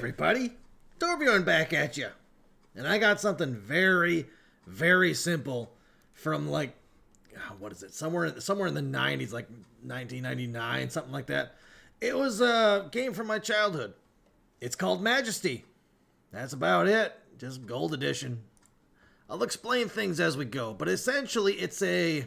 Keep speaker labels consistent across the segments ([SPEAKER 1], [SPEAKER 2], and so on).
[SPEAKER 1] everybody, Torbjorn back at you. And I got something very, very simple from like, what is it? Somewhere in the 90s, like 1999, something like that. It was a game from my childhood. It's called Majesty. That's about it. Just gold edition. I'll explain things as we go, but essentially it's a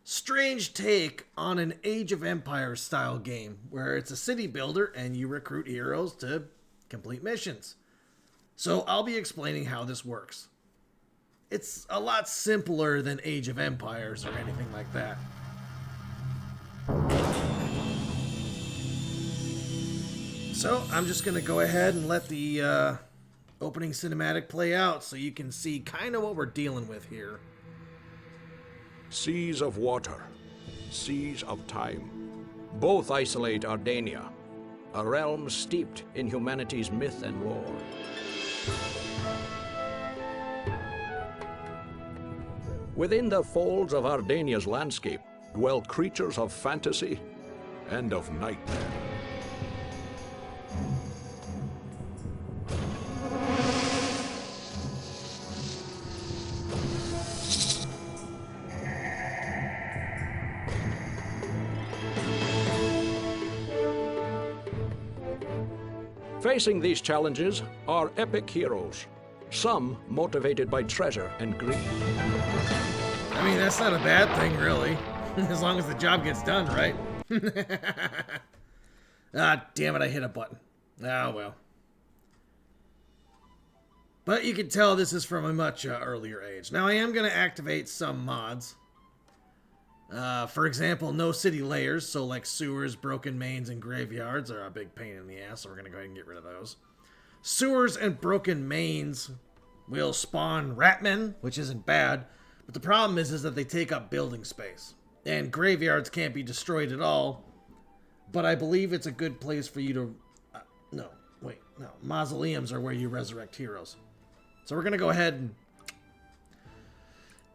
[SPEAKER 1] strange take on an Age of Empires style game where it's a city builder and you recruit heroes to complete missions. So I'll be explaining how this works. It's a lot simpler than Age of Empires or anything like that. So I'm just going to go ahead and let the opening cinematic play out so you can see kind of what we're dealing with here.
[SPEAKER 2] Seas of water, seas of time. Both isolate Ardania, a realm steeped in humanity's myth and lore. Within the folds of Ardania's landscape dwell creatures of fantasy and of nightmare. Facing these challenges are epic heroes, some motivated by treasure and greed.
[SPEAKER 1] I mean, that's not a bad thing, really. As long as the job gets done, right? Ah, damn it, I hit a button. Ah, well. But you can tell this is from a much earlier age. Now, I am going to activate some mods. For example, no city layers, so like sewers, broken mains, and graveyards are a big pain in the ass, so we're going to go ahead and get rid of those. Sewers and broken mains will spawn ratmen, which isn't bad, but the problem is that they take up building space. And graveyards can't be destroyed at all, but I believe it's a good place for you to... no, mausoleums are where you resurrect heroes. So we're going to go ahead and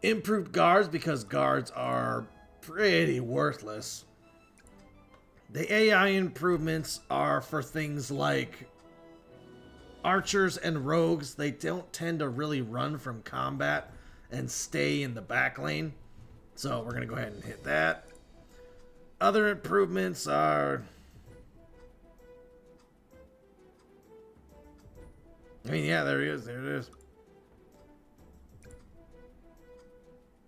[SPEAKER 1] improve guards, because guards are pretty worthless. The AI improvements are for things like archers and rogues. They don't tend to really run from combat and stay in the back lane. So we're going to go ahead and hit that. Other improvements are... I mean, yeah, there it is. There it is.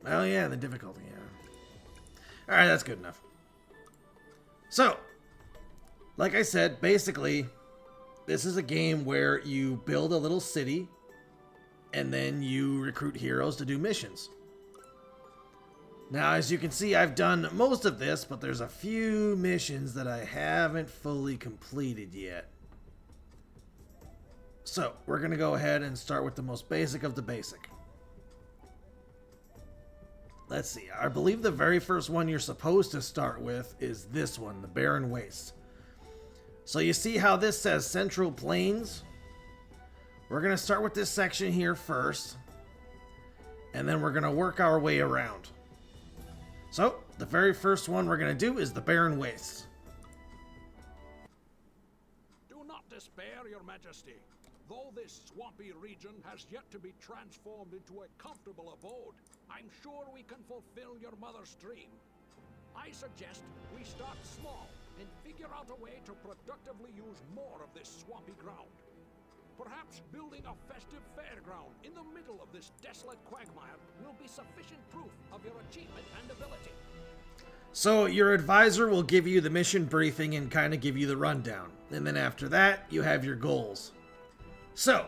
[SPEAKER 1] Oh, yeah, the difficulty, yeah. Alright, that's good enough. So, like I said, basically, this is a game where you build a little city, and then you recruit heroes to do missions. Now, as you can see, I've done most of this, but there's a few missions that I haven't fully completed yet. So, we're going to go ahead and start with the most basic of the basic. Let's see, I believe the very first one you're supposed to start with is this one, the Barren Wastes. So you see how this says Central Plains? We're going to start with this section here first, and then we're going to work our way around. So, the very first one we're going to do is the Barren Wastes.
[SPEAKER 2] Do not despair, Your Majesty. Though this swampy region has yet to be transformed into a comfortable abode, I'm sure we can fulfill your mother's dream. I suggest we start small and figure out a way to productively use more of this swampy ground. Perhaps building a festive fairground in the middle of this desolate quagmire will be sufficient proof of your achievement and ability.
[SPEAKER 1] So your advisor will give you the mission briefing and kind of give you the rundown. And then after that, you have your goals. So,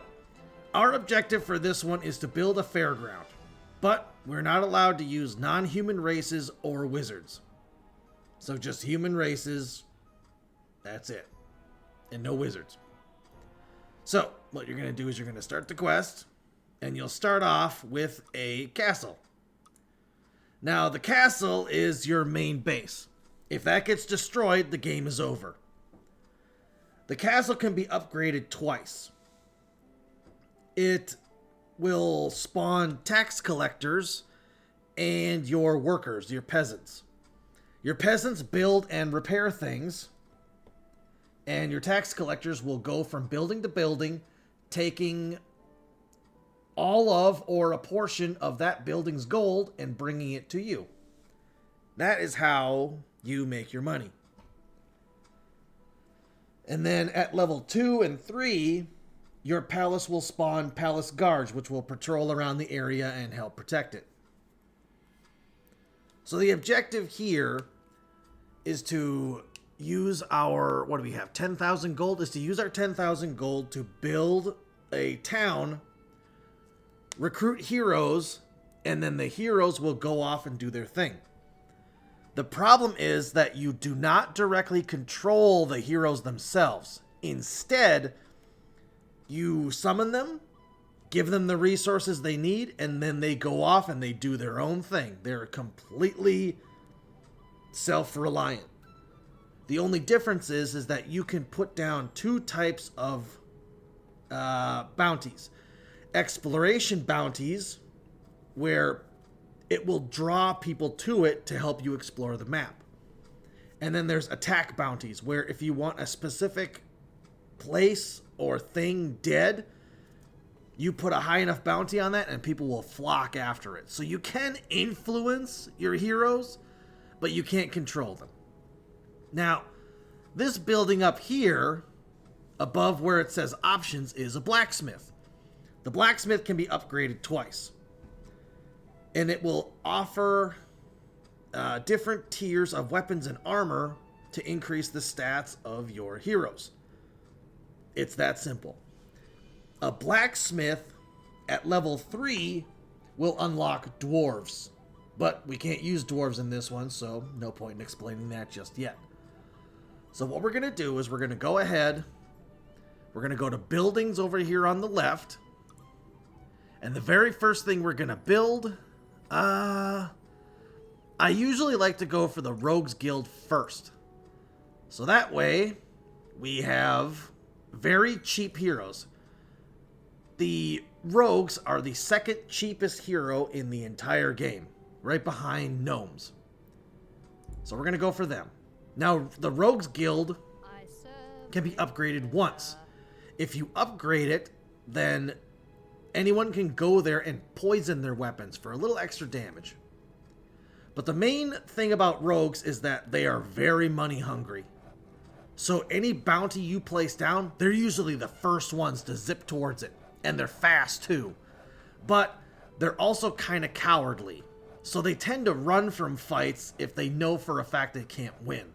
[SPEAKER 1] our objective for this one is to build a fairground, but we're not allowed to use non-human races or wizards. So just human races, that's it, and no wizards. So, what you're going to do is you're going to start the quest, and you'll start off with a castle. Now, the castle is your main base. If that gets destroyed, the game is over. The castle can be upgraded twice. It will spawn tax collectors and your workers, your peasants. Your peasants build and repair things. And your tax collectors will go from building to building, taking all of or a portion of that building's gold and bringing it to you. That is how you make your money. And then at level 2 and 3, your palace will spawn palace guards, which will patrol around the area and help protect it. So the objective here is to use our, what do we have, 10,000 gold? Is to use our 10,000 gold to build a town, recruit heroes, and then the heroes will go off and do their thing. The problem is that you do not directly control the heroes themselves. Instead, you summon them, give them the resources they need, and then they go off and they do their own thing. They're completely self-reliant. The only difference is that you can put down 2 types of bounties. Exploration bounties, where it will draw people to it to help you explore the map. And then there's attack bounties, where if you want a specific place or thing dead, you put a high enough bounty on that and people will flock after it. So you can influence your heroes, but you can't control them. Now, this building up here, above where it says options, is a blacksmith. The blacksmith can be upgraded twice. And it will offer different tiers of weapons and armor to increase the stats of your heroes. It's that simple. A blacksmith at level 3 will unlock dwarves. But we can't use dwarves in this one, so no point in explaining that just yet. So what we're going to do is we're going to go ahead. We're going to go to buildings over here on the left. And the very first thing we're going to build... I usually like to go for the Rogues Guild first. So that way, we have very cheap heroes. The Rogues are the second cheapest hero in the entire game, right behind Gnomes. So we're going to go for them. Now, the Rogues Guild can be upgraded once. If you upgrade it, then anyone can go there and poison their weapons for a little extra damage. But the main thing about rogues is that they are very money hungry. So any bounty you place down, they're usually the first ones to zip towards it. And they're fast too. But they're also kind of cowardly. So they tend to run from fights if they know for a fact they can't win.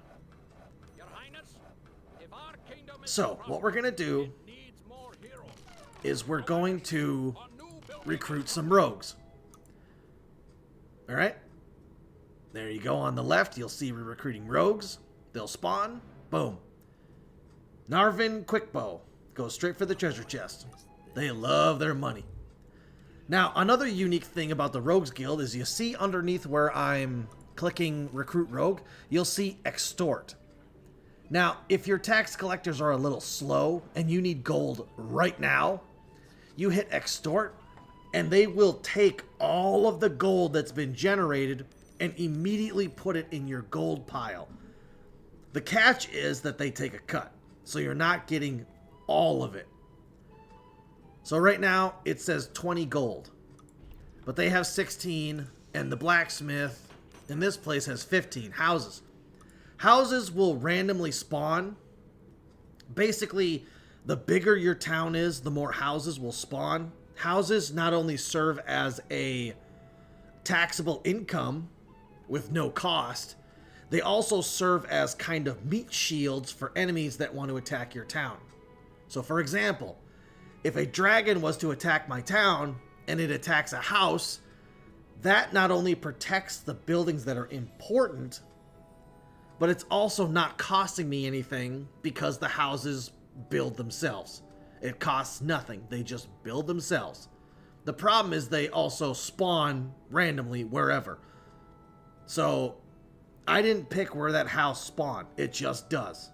[SPEAKER 2] Your Highness, if our kingdom is
[SPEAKER 1] So what we're going to do
[SPEAKER 2] it needs more heroes.
[SPEAKER 1] is we're going to
[SPEAKER 2] A new building
[SPEAKER 1] recruit some rogues. Alright? There you go on the left. You'll see we're recruiting rogues. They'll spawn. Boom. Narvin Quickbow. Goes straight for the treasure chest. They love their money. Now, another unique thing about the Rogues Guild is you see underneath where I'm clicking Recruit Rogue, you'll see Extort. Now, if your tax collectors are a little slow and you need gold right now, you hit Extort and they will take all of the gold that's been generated and immediately put it in your gold pile. The catch is that they take a cut, so you're not getting all of it. So right now, it says 20 gold. But they have 16, and the blacksmith in this place has 15 houses. Houses will randomly spawn. Basically, the bigger your town is, the more houses will spawn. Houses not only serve as a taxable income with no cost, they also serve as kind of meat shields for enemies that want to attack your town. So for example, if a dragon was to attack my town and it attacks a house, that not only protects the buildings that are important, but it's also not costing me anything because the houses build themselves. It costs nothing. They just build themselves. The problem is they also spawn randomly wherever. So I didn't pick where that house spawned. It just does.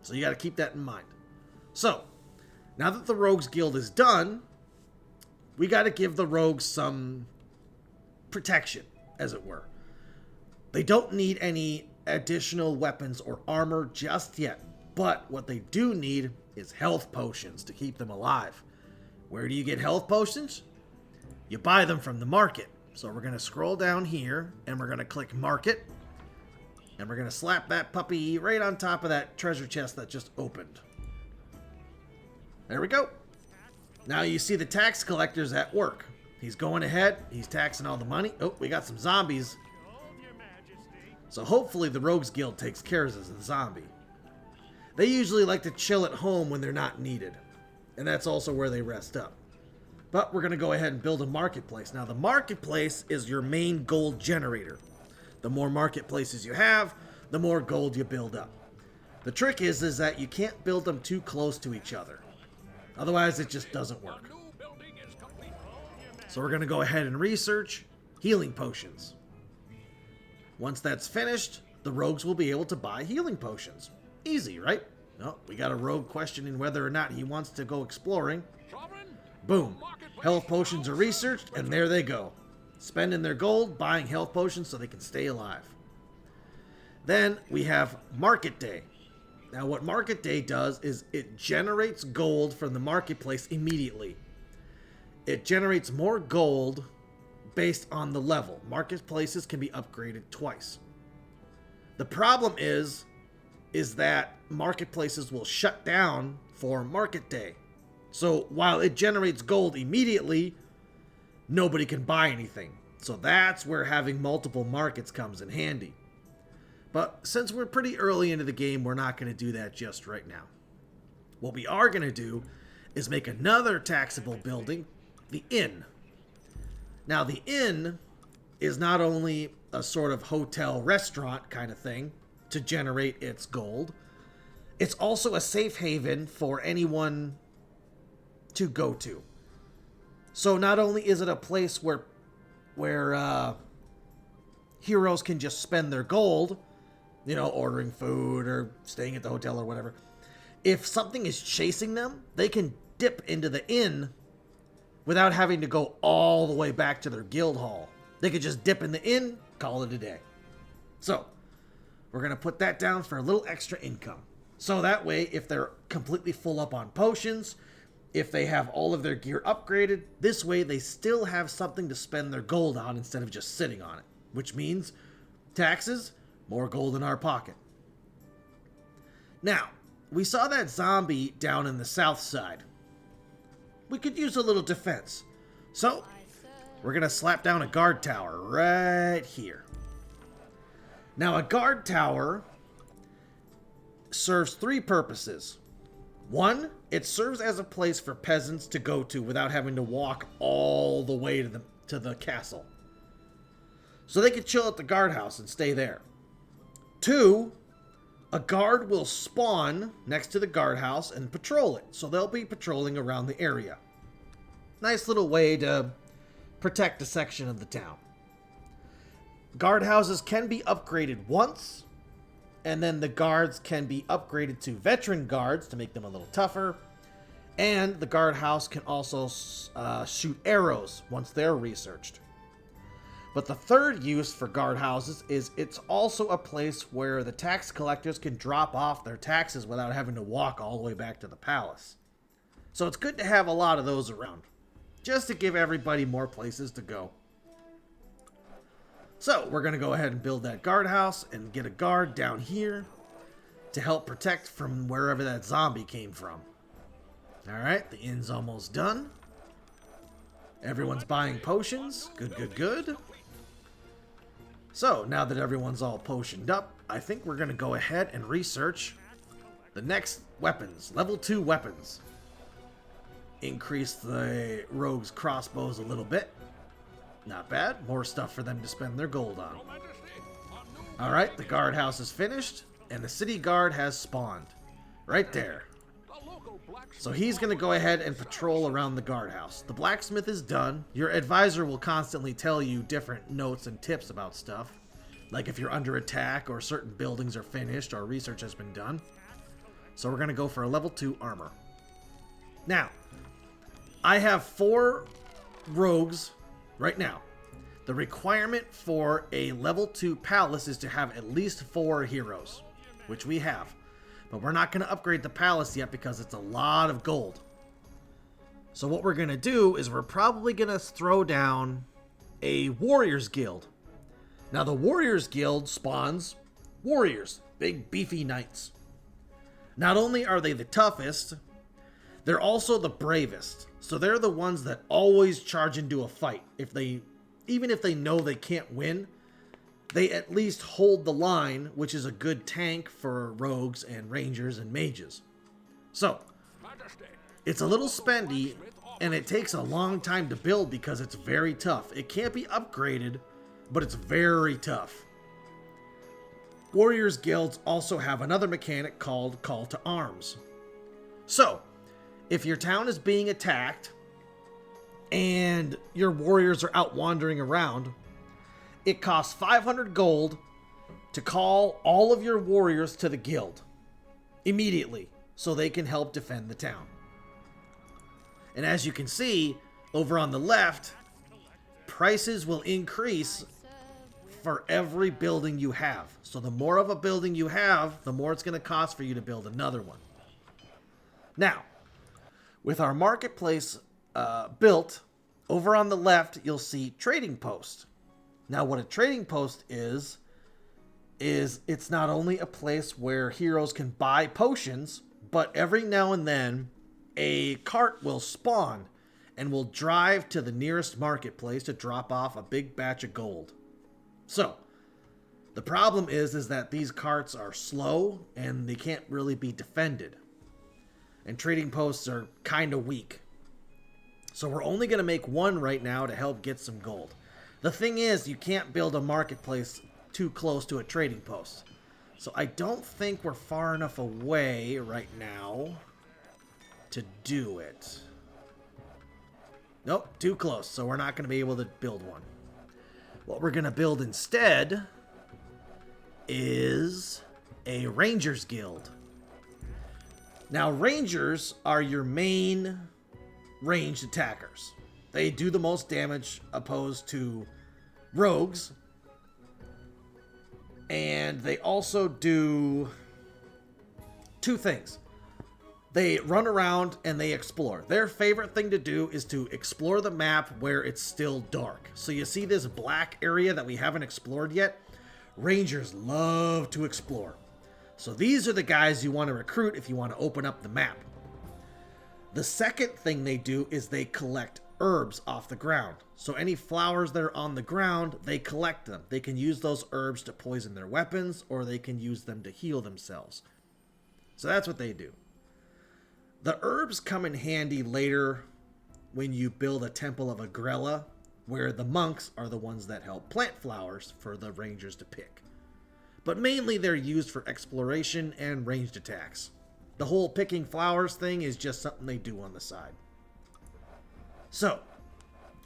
[SPEAKER 1] So you got to keep that in mind. So now that the Rogues Guild is done, we got to give the rogues some protection, as it were. They don't need any additional weapons or armor just yet, But what they do need is health potions to keep them alive. Where do you get health potions? You buy them from the market. So we're going to scroll down here, and we're going to click market. And we're going to slap that puppy right on top of that treasure chest that just opened. There we go. Now you see the tax collector's at work. He's going ahead. He's taxing all the money. Oh, we got some zombies. So hopefully the Rogues Guild takes care of this zombie. They usually like to chill at home when they're not needed. And that's also where they rest up. But we're going to go ahead and build a marketplace. Now the marketplace is your main gold generator. The more marketplaces you have, the more gold you build up. The trick is that you can't build them too close to each other. Otherwise, it just doesn't work. So we're going to go ahead and research healing potions. Once that's finished, the rogues will be able to buy healing potions. Easy, right? Oh, we got a rogue questioning whether or not he wants to go exploring. Boom. Health potions are researched, and there they go. Spending their gold, buying health potions so they can stay alive. Then we have Market Day. Now what Market Day does is it generates gold from the marketplace immediately. It generates more gold based on the level. Marketplaces can be upgraded twice. The problem is that marketplaces will shut down for Market Day. So while it generates gold immediately, nobody can buy anything. So that's where having multiple markets comes in handy. But since we're pretty early into the game, we're not going to do that just right now. What we are going to do is make another taxable building, the inn. Now the inn is not only a sort of hotel restaurant kind of thing to generate its gold, it's also a safe haven for anyone to go to. So not only is it a place where heroes can just spend their gold, you know, ordering food or staying at the hotel or whatever. If something is chasing them, they can dip into the inn without having to go all the way back to their guild hall. They could just dip in the inn, call it a day. So, we're going to put that down for a little extra income. So that way, if they're completely full up on potions, if they have all of their gear upgraded, this way they still have something to spend their gold on instead of just sitting on it. Which means taxes, more gold in our pocket. Now, we saw that zombie down in the south side. We could use a little defense. So, we're going to slap down a guard tower right here. Now, a guard tower serves three purposes. One, it serves as a place for peasants to go to without having to walk all the way to the castle. So they could chill at the guardhouse and stay there. Two, a guard will spawn next to the guardhouse and patrol it. So they'll be patrolling around the area. Nice little way to protect a section of the town. Guardhouses can be upgraded once, and then the guards can be upgraded to veteran guards to make them a little tougher. And the guardhouse can also shoot arrows once they're researched. But the third use for guardhouses is it's also a place where the tax collectors can drop off their taxes without having to walk all the way back to the palace. So it's good to have a lot of those around, just to give everybody more places to go. So we're going to go ahead and build that guardhouse and get a guard down here to help protect from wherever that zombie came from. Alright, the inn's almost done. Everyone's buying potions. Good, good, good. So, now that everyone's all potioned up, I think we're going to go ahead and research the next weapons. Level 2 weapons. Increase the rogues' crossbows a little bit. Not bad. More stuff for them to spend their gold on. Alright, the guardhouse is finished, and the city guard has spawned. Right there. So he's going to go ahead and patrol around the guardhouse. The blacksmith is done. Your advisor will constantly tell you different notes and tips about stuff. Like if you're under attack or certain buildings are finished or research has been done. So we're going to go for a level 2 armor. Now, I have 4 rogues right now. The requirement for a level 2 palace is to have at least 4 heroes, which we have. But we're not going to upgrade the palace yet because it's a lot of gold. So what we're going to do is we're probably going to throw down a Warriors Guild. Now the Warriors Guild spawns warriors, big beefy knights. Not only are they the toughest, they're also the bravest. So they're the ones that always charge into a fight. Even if they know they can't win, they at least hold the line, which is a good tank for rogues and rangers and mages. So, it's a little spendy, and it takes a long time to build because it's very tough. It can't be upgraded, but it's very tough. Warriors Guilds also have another mechanic called Call to Arms. So, if your town is being attacked, and your warriors are out wandering around, it costs 500 gold to call all of your warriors to the guild immediately so they can help defend the town. And as you can see, over on the left, prices will increase for every building you have. So the more of a building you have, the more it's going to cost for you to build another one. Now, with our marketplace built, over on the left, you'll see Trading Post. Now, what a Trading Post is it's not only a place where heroes can buy potions, but every now and then, a cart will spawn and will drive to the nearest marketplace to drop off a big batch of gold. So, the problem is that these carts are slow and they can't really be defended. And trading posts are kind of weak. So we're only going to make one right now to help get some gold. The thing is, you can't build a marketplace too close to a trading post. So I don't think we're far enough away right now to do it. Nope, too close. So we're not going to be able to build one. What we're going to build instead is a Rangers Guild. Now, Rangers are your main ranged attackers. They do the most damage opposed to rogues. And they also do two things. They run around and they explore. Their favorite thing to do is to explore the map where it's still dark. So you see this black area that we haven't explored yet? Rangers love to explore. So these are the guys you want to recruit if you want to open up the map. The second thing they do is they collect herbs off the ground. So any flowers that are on the ground, they collect them. They can use those herbs to poison their weapons, or they can use them to heal themselves. So that's what they do. The herbs come in handy later when you build a Temple of Agrella, where the monks are the ones that help plant flowers for the rangers to pick. But mainly they're used for exploration and ranged attacks. The whole picking flowers thing is just something they do on the side. So,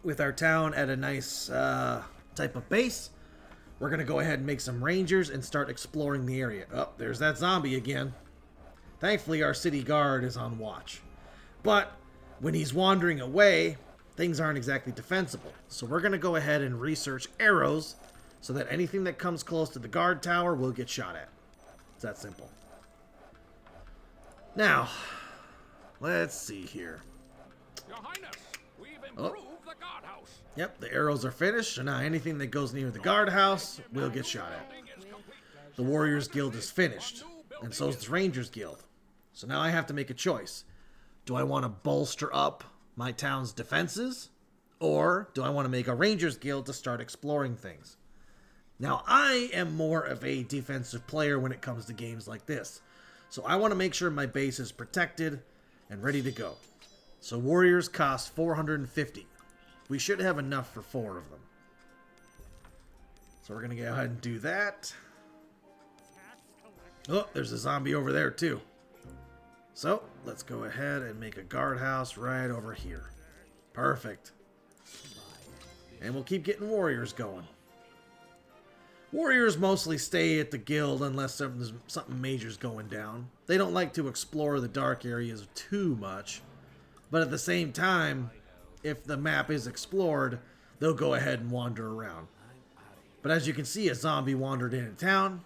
[SPEAKER 1] with our town at a nice type of base, we're going to go ahead and make some rangers and start exploring the area. Oh, there's that zombie again. Thankfully, our city guard is on watch. But when he's wandering away, things aren't exactly defensible. So we're going to go ahead and research arrows so that anything that comes close to the guard tower will get shot at. It's that simple. Now, let's see here.
[SPEAKER 2] Your Highness, we've improved the guardhouse.
[SPEAKER 1] Yep, the arrows are finished, so now anything that goes near the guardhouse will get shot at. The Warriors Guild is finished, and so is the Rangers Guild. So now I have to make a choice. Do I want to bolster up my town's defenses, or do I want to make a Rangers Guild to start exploring things? Now, I am more of a defensive player when it comes to games like this. So I want to make sure my base is protected and ready to go. So warriors cost 450. We should have enough for 4 of them. So we're going to go ahead and do that. Oh, there's a zombie over there too. So let's go ahead and make a guardhouse right over here. Perfect. And we'll keep getting warriors going. Warriors mostly stay at the guild unless something major's going down. They don't like to explore the dark areas too much. But at the same time, if the map is explored, they'll go ahead and wander around. But as you can see, a zombie wandered into town,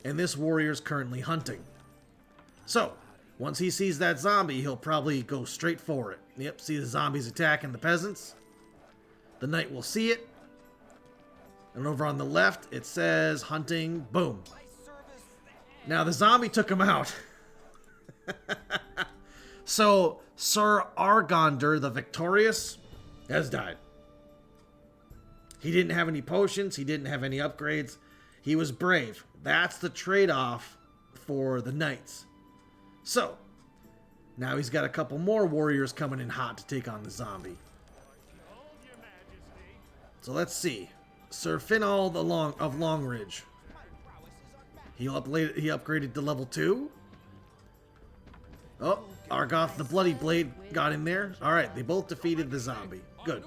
[SPEAKER 1] and this warrior's currently hunting. So, once he sees that zombie, he'll probably go straight for it. Yep, see the zombies attacking the peasants. The knight will see it. And over on the left, it says hunting. Boom. Now, the zombie took him out. So, Sir Argonder the Victorious has died. He didn't have any potions. He didn't have any upgrades. He was brave. That's the trade-off for the knights. So, now he's got a couple more warriors coming in hot to take on the zombie. So let's see. Sir Final of Longridge. He upgraded to level 2. Oh, Argoth the Bloody Blade got in there. Alright, they both defeated the zombie. Good.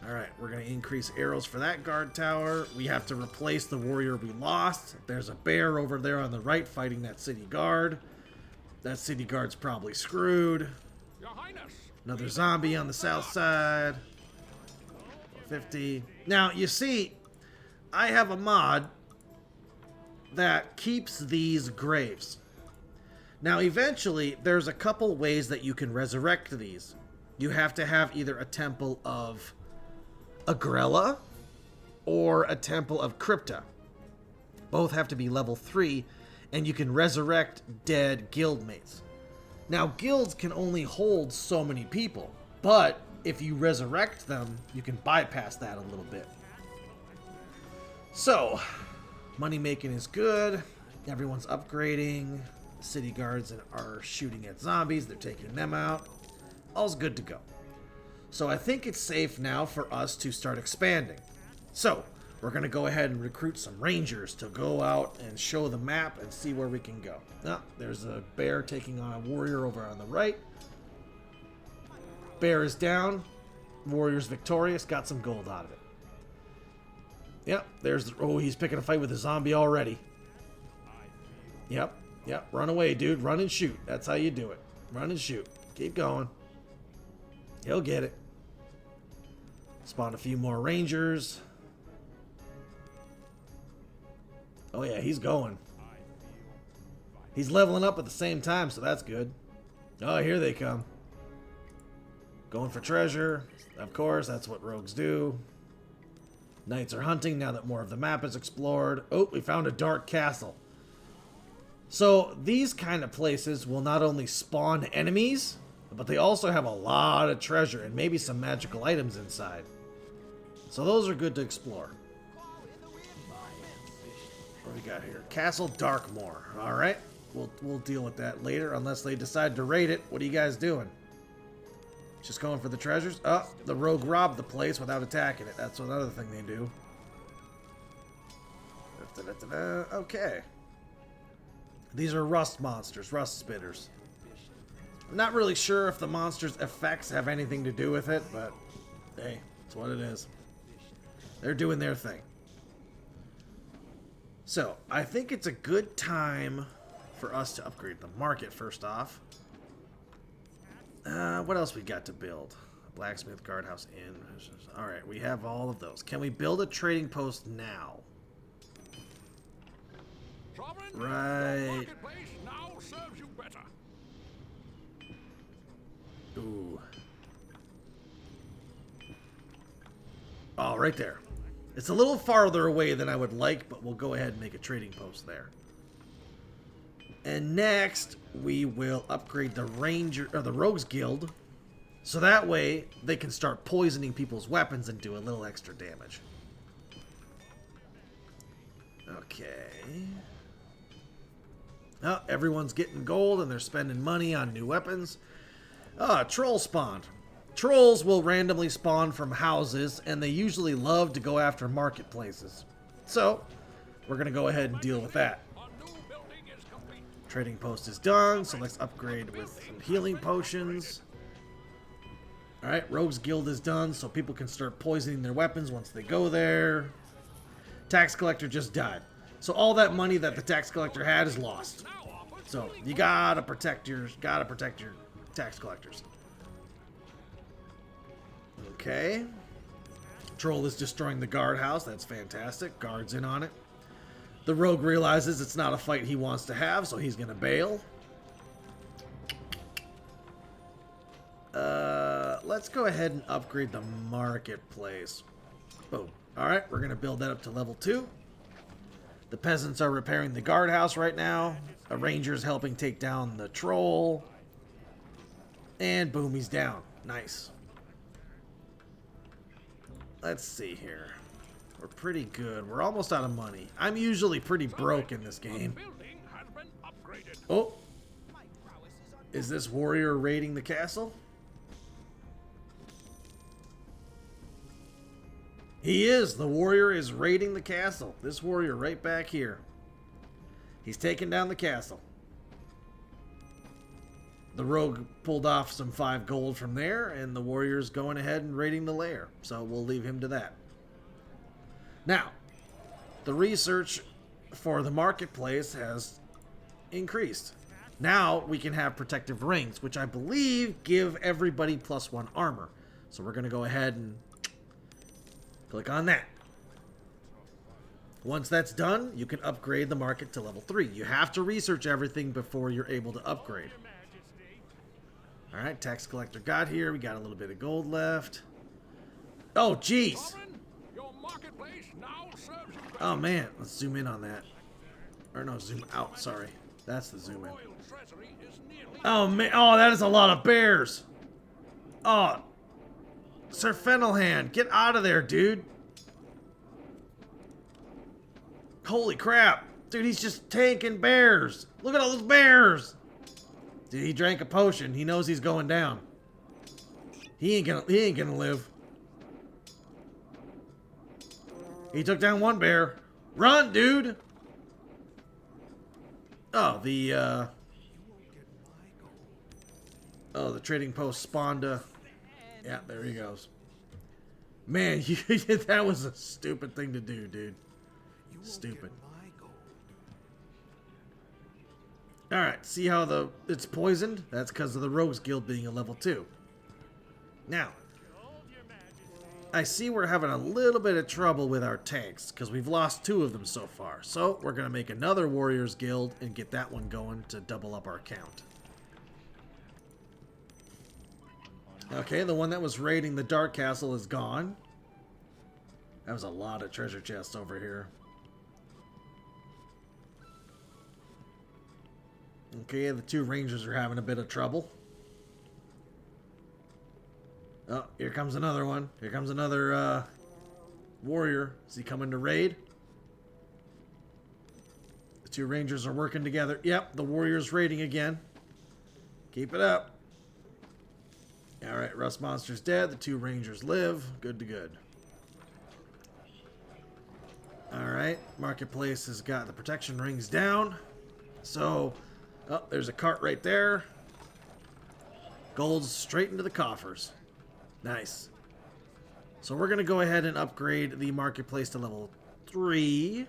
[SPEAKER 1] Alright, we're going to increase arrows for that guard tower. We have to replace the warrior we lost. There's a bear over there on the right fighting that city guard. That city guard's probably screwed. Another zombie on the south side. 50. Now, you see, I have a mod that keeps these graves. Now, eventually, there's a couple ways that you can resurrect these. You have to have either a temple of Agrella or a temple of Crypta. Both have to be level 3, and you can resurrect dead guildmates. Now, guilds can only hold so many people, but if you resurrect them, you can bypass that a little bit. So, money making is good. Everyone's upgrading. City guards are shooting at zombies. They're taking them out. All's good to go. So I think it's safe now for us to start expanding. So we're going to go ahead and recruit some rangers to go out and show the map and see where we can go. Oh, there's a bear taking on a warrior over on the right. Bear is down. Warrior's victorious. Got some gold out of it. Yep, oh, he's picking a fight with a zombie already. Yep. Run away, dude. Run and shoot. That's how you do it. Run and shoot. Keep going. He'll get it. Spawn a few more rangers. Oh yeah, he's going. He's leveling up at the same time, so that's good. Oh, here they come. Going for treasure. Of course, that's what rogues do. Knights are hunting now that more of the map is explored. Oh, we found a dark castle. So these kind of places will not only spawn enemies, but they also have a lot of treasure and maybe some magical items inside. So those are good to explore. What do we got here? Castle Darkmoor. All right, we'll deal with that later unless they decide to raid it. What are you guys doing? Just going for the treasures? Oh, the rogue robbed the place without attacking it. That's another thing they do. Okay. These are rust monsters, rust spitters. I'm not really sure if the monster's effects have anything to do with it, but hey, it's what it is. They're doing their thing. So, I think it's a good time for us to upgrade the market first off. What else we got to build? Blacksmith, guardhouse, inn. Alright, we have all of those. Can we build a trading post now? Right.
[SPEAKER 2] Now serves you better.
[SPEAKER 1] Ooh. Oh, right there. It's a little farther away than I would like, but we'll go ahead and make a trading post there. And next, we will upgrade the Ranger or the Rogues Guild, so that way they can start poisoning people's weapons and do a little extra damage. Okay. Oh, everyone's getting gold and they're spending money on new weapons. Ah, troll spawned. Trolls will randomly spawn from houses, and they usually love to go after marketplaces. So, we're going to go ahead and deal with that. Trading post is done, so let's upgrade with some healing potions. Alright, Rogues Guild is done, so people can start poisoning their weapons once they go there. Tax collector just died. So all that money that the tax collector had is lost. So you gotta protect your tax collectors. Okay. Troll is destroying the guardhouse. That's fantastic. Guards in on it. The rogue realizes it's not a fight he wants to have, so he's going to bail. Let's go ahead and upgrade the marketplace. Boom. Alright, we're going to build that up to level 2. The peasants are repairing the guardhouse right now. A ranger's helping take down the troll. And boom, he's down. Nice. Let's see here. We're pretty good. We're almost out of money. I'm usually pretty broke in this game. Oh. Is this warrior raiding the castle? He is. The warrior is raiding the castle. This warrior right back here. He's taking down the castle. The rogue pulled off some 5 gold from there, and the warrior's going ahead and raiding the lair. So we'll leave him to that. Now, the research for the marketplace has increased. Now we can have protective rings, which I believe give everybody +1 armor. So we're going to go ahead and click on that. Once that's done, you can upgrade the market to level 3. You have to research everything before you're able to upgrade. Alright, tax collector got here. We got a little bit of gold left. Oh, jeez. Oh, man. Let's zoom in on that. Or no, zoom out. Sorry. That's the zoom in. Oh, man. Oh, that is a lot of bears. Oh, Sir Fennelhand, get out of there, dude. Holy crap. Dude, he's just tanking bears. Look at all those bears. Dude, he drank a potion. He knows he's going down. He ain't gonna live. He took down 1 bear. Run, dude. Oh, the trading post spawned a... Yeah, there he goes. Man, that was a stupid thing to do, dude. Stupid. Alright, see how it's poisoned? That's because of the Rogues Guild being a level 2. Now, I see we're having a little bit of trouble with our tanks, because we've lost 2 of them so far. So, we're going to make another Warriors Guild and get that one going to double up our count. Okay, the one that was raiding the Dark Castle is gone. That was a lot of treasure chests over here. Okay, the 2 rangers are having a bit of trouble. Oh, here comes another one. Here comes another warrior. Is he coming to raid? The 2 rangers are working together. Yep, the warrior's raiding again. Keep it up. Alright, Rust Monster's dead. The 2 rangers live. Good to good. Alright, Marketplace has got the protection rings down. So, oh, there's a cart right there. Gold's straight into the coffers. Nice. So we're going to go ahead and upgrade the Marketplace to level 3.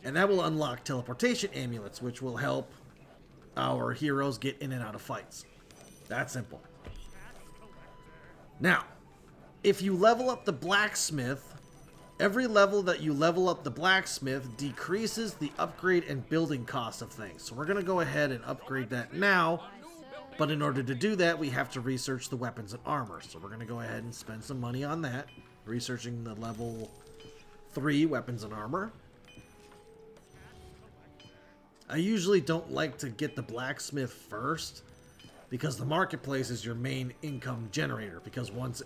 [SPEAKER 1] And that will unlock teleportation amulets, which will help our heroes get in and out of fights. That simple. Now, if you level up the blacksmith, every level that you level up the blacksmith decreases the upgrade and building cost of things. So we're going to go ahead and upgrade that now. But in order to do that, we have to research the weapons and armor. So we're going to go ahead and spend some money on that. Researching the level 3 weapons and armor. I usually don't like to get the blacksmith first, because the marketplace is your main income generator. Because once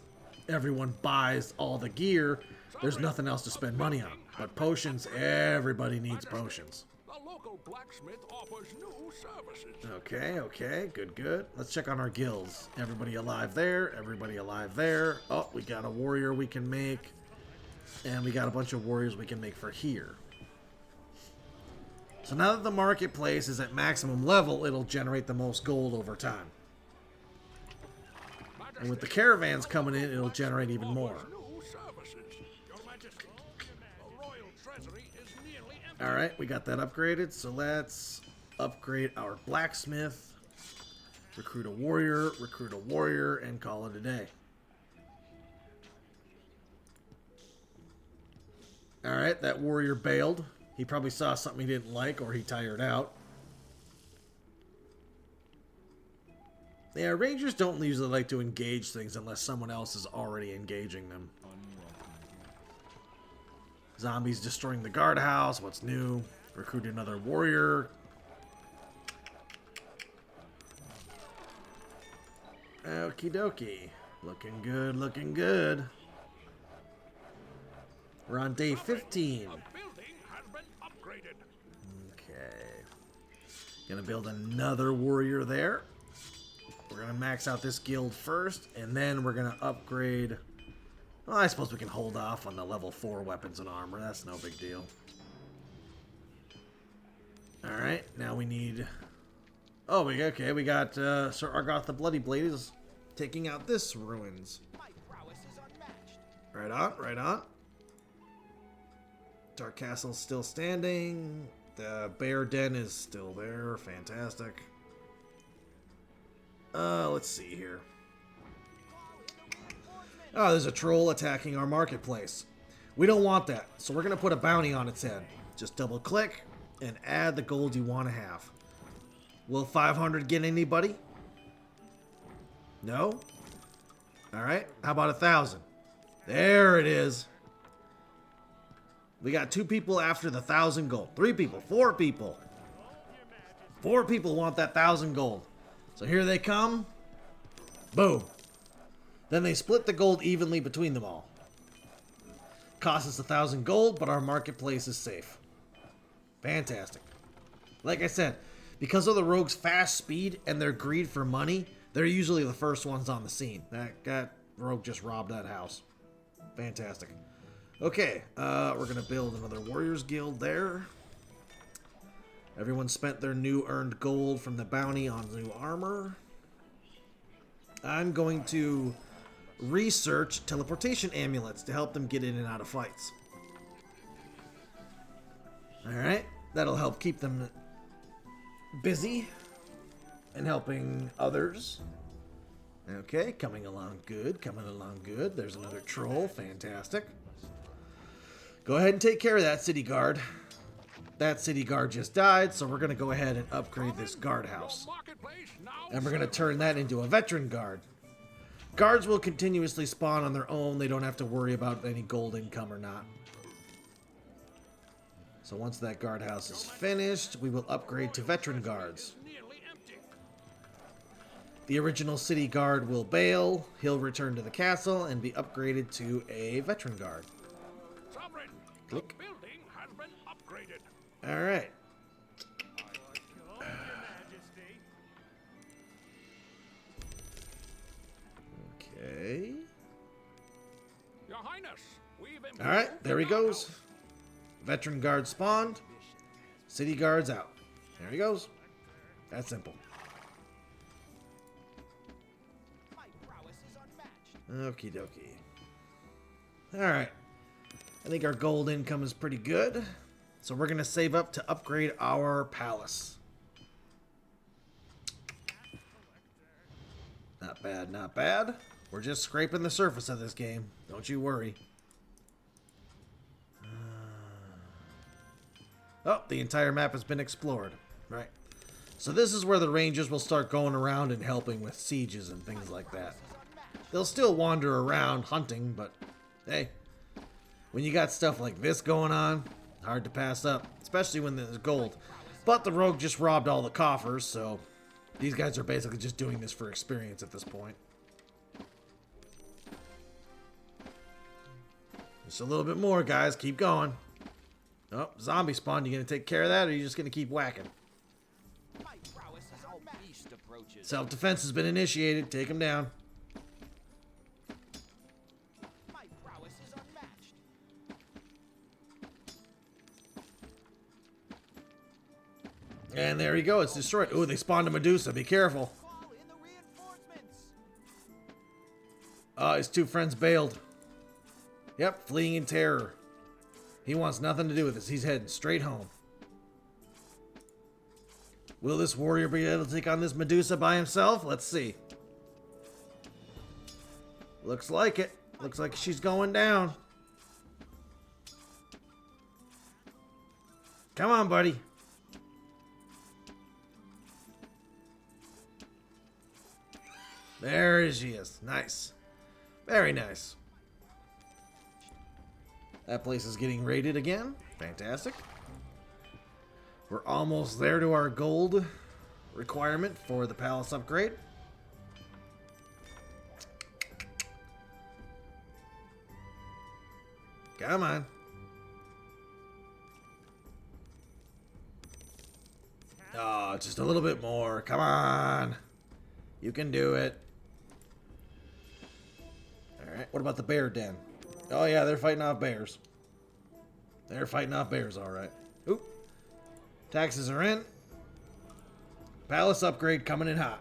[SPEAKER 1] everyone buys all the gear, there's nothing else to spend money on. But potions, everybody needs potions.
[SPEAKER 2] The local blacksmith offers new services.
[SPEAKER 1] Okay, okay, good, good. Let's check on our guilds. Everybody alive there, everybody alive there. Oh, we got a warrior we can make. And we got a bunch of warriors we can make for here. So now that the marketplace is at maximum level, it'll generate the most gold over time. And with the caravans coming in, it'll generate even more. Alright, we got that upgraded, so let's upgrade our blacksmith, recruit a warrior, and call it a day. Alright, that warrior bailed. He probably saw something he didn't like, or he tired out. Yeah, rangers don't usually like to engage things unless someone else is already engaging them. Zombies destroying the guardhouse. What's new? Recruit another warrior. Okie dokie. Looking good, looking good. We're on day 15. Okay. Gonna build another warrior there. We're gonna max out this guild first, and then we're gonna upgrade. Well, I suppose we can hold off on the level 4 weapons and armor. That's no big deal. Alright, now we need... Oh, okay, we got Sir Argoth the Bloody Blade is taking out this ruins. Right on, right on. Dark Castle's still standing. The Bear Den is still there. Fantastic. Let's see here. Oh, there's a troll attacking our marketplace. We don't want that, so we're going to put a bounty on its head. Just double click and add the gold you want to have. Will 500 get anybody? No? Alright, how about 1,000? There it is. We got 2 people after the 1,000 gold. 3 people, 4 people. 4 people want that 1,000 gold. So here they come. Boom. Then they split the gold evenly between them all. Costs us 1,000 gold, but our marketplace is safe. Fantastic. Like I said, because of the rogues' fast speed and their greed for money, they're usually the first ones on the scene. That rogue just robbed that house. Fantastic. Okay, we're going to build another Warriors Guild there. Everyone spent their new earned gold from the bounty on new armor. I'm going to research teleportation amulets to help them get in and out of fights. Alright, that'll help keep them busy and helping others. Okay, coming along good, coming along good. There's another troll, fantastic. Go ahead and take care of that city guard. That city guard just died, so we're going to go ahead and upgrade this guardhouse. And we're going to turn that into a veteran guard. Guards will continuously spawn on their own. They don't have to worry about any gold income or not. So once that guardhouse is finished, we will upgrade to veteran guards. The original city guard will bail. He'll return to the castle and be upgraded to a veteran guard. Click. All right. Okay.
[SPEAKER 2] Your Highness,
[SPEAKER 1] all right, there he goes. Veteran guard spawned. City guards out. There he goes. That's simple. Okie dokie. All right. I think our gold income is pretty good. So we're going to save up to upgrade our palace. Not bad, not bad. We're just scraping the surface of this game. Don't you worry. Oh, the entire map has been explored. Right. So this is where the rangers will start going around and helping with sieges and things like that. They'll still wander around hunting, but hey, when you got stuff like this going on, hard to pass up, especially when there's gold. But the rogue just robbed all the coffers, so these guys are basically just doing this for experience at this point. Just a little bit more, guys. Keep going. Oh, zombie spawn. You gonna take care of that, or are you just gonna keep whacking? Self-defense has been initiated. Take him down. And there you go. It's destroyed. Ooh, they spawned a Medusa. Be careful. His 2 friends bailed. Yep, fleeing in terror. He wants nothing to do with this. He's heading straight home. Will this warrior be able to take on this Medusa by himself? Let's see. Looks like it. Looks like she's going down. Come on, buddy. There she is. Nice. Very nice. That place is getting raided again. Fantastic. We're almost there to our gold requirement for the palace upgrade. Come on. Oh, just a little bit more. Come on. You can do it. Alright, what about the bear den? Oh yeah, they're fighting off bears. They're fighting off bears, alright. Oop. Taxes are in. Palace upgrade coming in hot.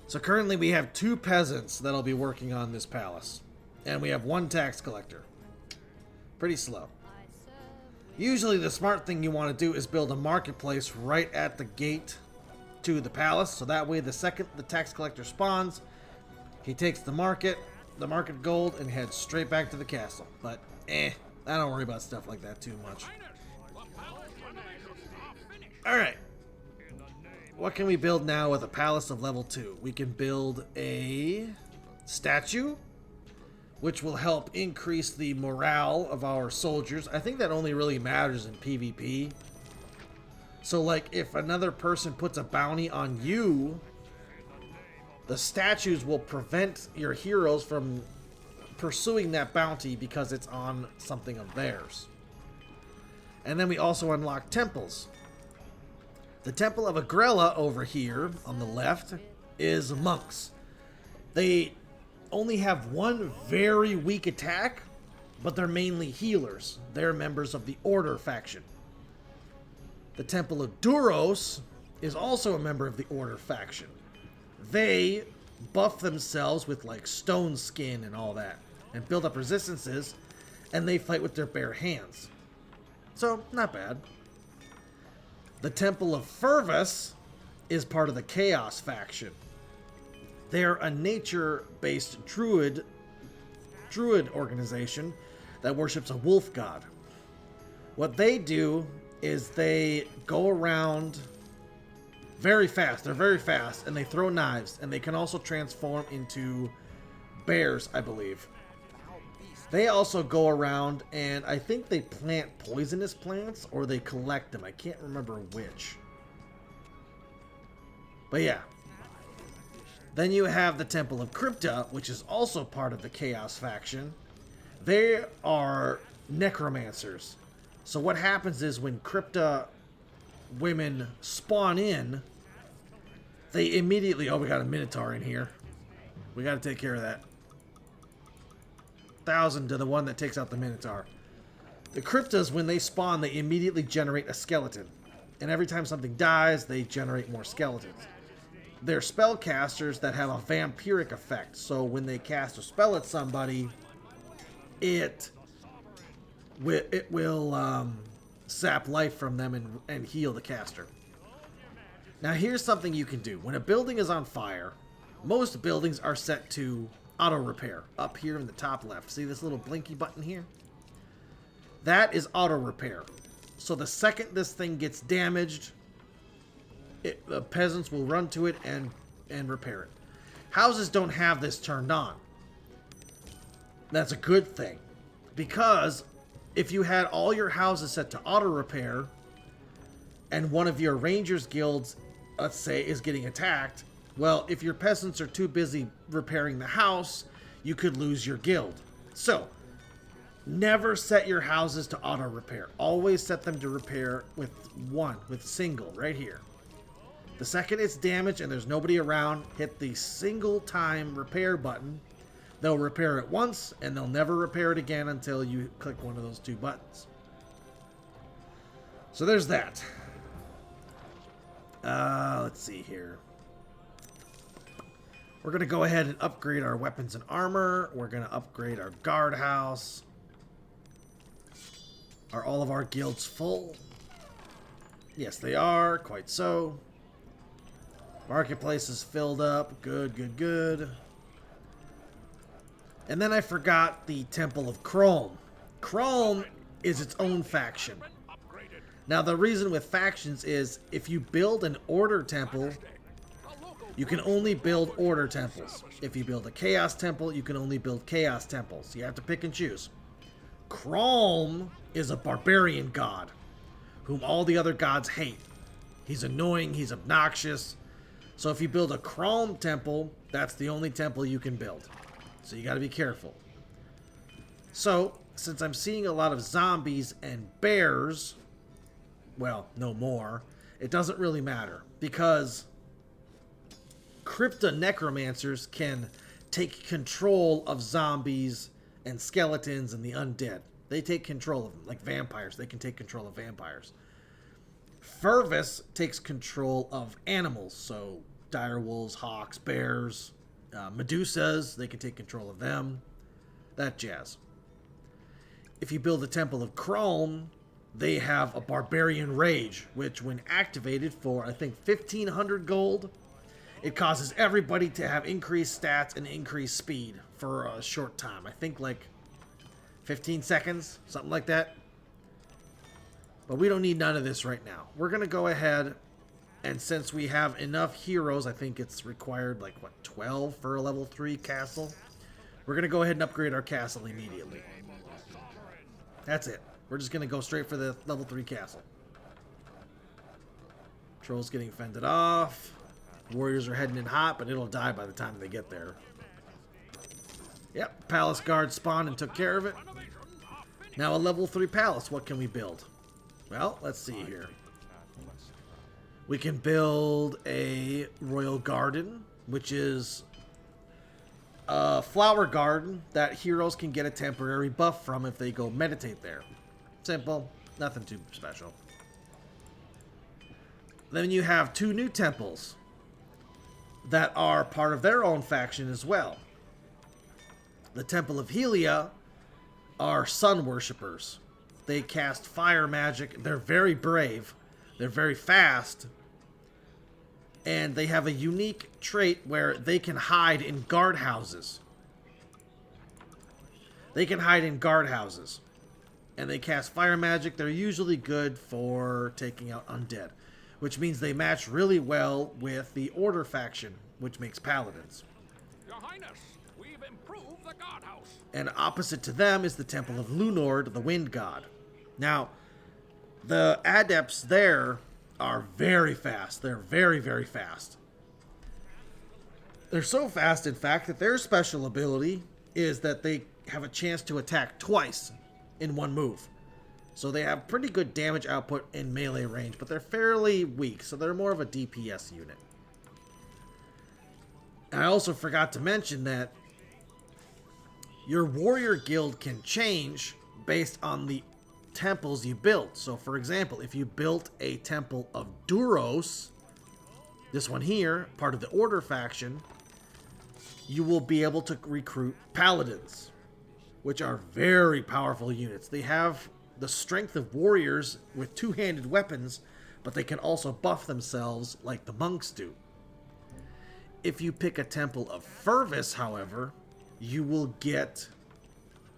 [SPEAKER 1] So currently we have 2 peasants that'll be working on this palace. And we have 1 tax collector. Pretty slow. Usually the smart thing you want to do is build a marketplace right at the gate to the palace. So that way the second the tax collector spawns, he takes the market gold, and heads straight back to the castle. But, I don't worry about stuff like that too much. Alright. What can we build now with a palace of level 2? We can build a statue, which will help increase the morale of our soldiers. I think that only really matters in PvP. So, like, if another person puts a bounty on you, the statues will prevent your heroes from pursuing that bounty because it's on something of theirs. And then we also unlock temples. The Temple of Agrella over here on the left is monks. They only have 1 very weak attack, but they're mainly healers. They're members of the Order faction. The Temple of Duros is also a member of the Order faction. They buff themselves with like stone skin and all that, and build up resistances, and they fight with their bare hands. So, not bad. The Temple of Fervus is part of the Chaos faction. They're a nature-based druid organization that worships a wolf god. What they do is they go around very fast. They're very fast, and they throw knives, and they can also transform into bears, I believe. They also go around, and I think they plant poisonous plants, or they collect them. I can't remember which. But yeah. Then you have the Temple of Crypta, which is also part of the Chaos faction. They are necromancers. So what happens is when Crypta women spawn in, they immediately... Oh, we got a Minotaur in here. We got to take care of that. 1,000 to the one that takes out the Minotaur. The Cryptas, when they spawn, they immediately generate a skeleton. And every time something dies, they generate more skeletons. They're spellcasters that have a vampiric effect. So when they cast a spell at somebody, it will sap life from them and heal the caster. Now here's something you can do. When a building is on fire, most buildings are set to auto repair up here in the top left. See this little blinky button here? That is auto repair. So the second this thing gets damaged, the peasants will run to it and repair it. Houses don't have this turned on. That's a good thing, because if you had all your houses set to auto repair and one of your rangers guilds, let's say, is getting attacked, well, if your peasants are too busy repairing the house, you could lose your guild. So, never set your houses to auto repair. Always set them to repair with single, right here. The second it's damaged and there's nobody around, hit the single time repair button. They'll repair it once, and they'll never repair it again until you click one of those 2 buttons. So there's that. Let's see here. We're going to go ahead and upgrade our weapons and armor. We're going to upgrade our guardhouse. Are all of our guilds full? Yes, they are. Quite so. Marketplace is filled up. Good, good, good. And then I forgot the Temple of Chrome. Chrome is its own faction. Now, the reason with factions is if you build an order temple, you can only build order temples. If you build a chaos temple, you can only build chaos temples. You have to pick and choose. Chrome is a barbarian god whom all the other gods hate. He's annoying, he's obnoxious. So if you build a Chrome temple, that's the only temple you can build. So you got to be careful. So, since I'm seeing a lot of zombies and bears, well, no more, it doesn't really matter. Because crypta necromancers can take control of zombies and skeletons and the undead. They take control of them, like vampires. They can take control of vampires. Fervus takes control of animals, so direwolves, hawks, bears, medusas, they can take control of them. That jazz. If you build a Temple of Chrome, they have a Barbarian Rage, which when activated for, I think, 1,500 gold, it causes everybody to have increased stats and increased speed for a short time. I think like 15 seconds, something like that. But we don't need none of this right now. We're going to go ahead, and since we have enough heroes, I think it's required like, what, 12 for a level 3 castle? We're going to go ahead and upgrade our castle immediately. That's it. We're just going to go straight for the level 3 castle. Trolls getting fended off. Warriors are heading in hot, but it'll die by the time they get there. Yep, palace guard spawned and took care of it. Now a level 3 palace, what can we build? Well, let's see here. We can build a royal garden, which is a flower garden that heroes can get a temporary buff from if they go meditate there. Simple, nothing too special. Then you have 2 new temples that are part of their own faction as well. The Temple of Helia are sun worshippers. They cast fire magic. They're very brave. They're very fast. And they have a unique trait where they can hide in guardhouses. They can hide in guardhouses. And they cast fire magic. They're usually good for taking out undead, which means they match really well with the Order faction, which makes paladins.
[SPEAKER 2] Your Highness, we've improved the guardhouse.
[SPEAKER 1] And opposite to them is the Temple of Lunord, the wind god. Now, the adepts there are very fast. They're very, very fast. They're so fast, in fact, that their special ability is that they have a chance to attack twice in one move. So they have pretty good damage output in melee range, but they're fairly weak, so they're more of a DPS unit. And I also forgot to mention that your warrior guild can change based on the temples you built. So for example, if you built a temple of Duros, this one here, part of the Order faction, you will be able to recruit paladins, which are very powerful units. They have the strength of warriors with two-handed weapons, but they can also buff themselves like the monks do. If you pick a Temple of Fervus, however, you will get,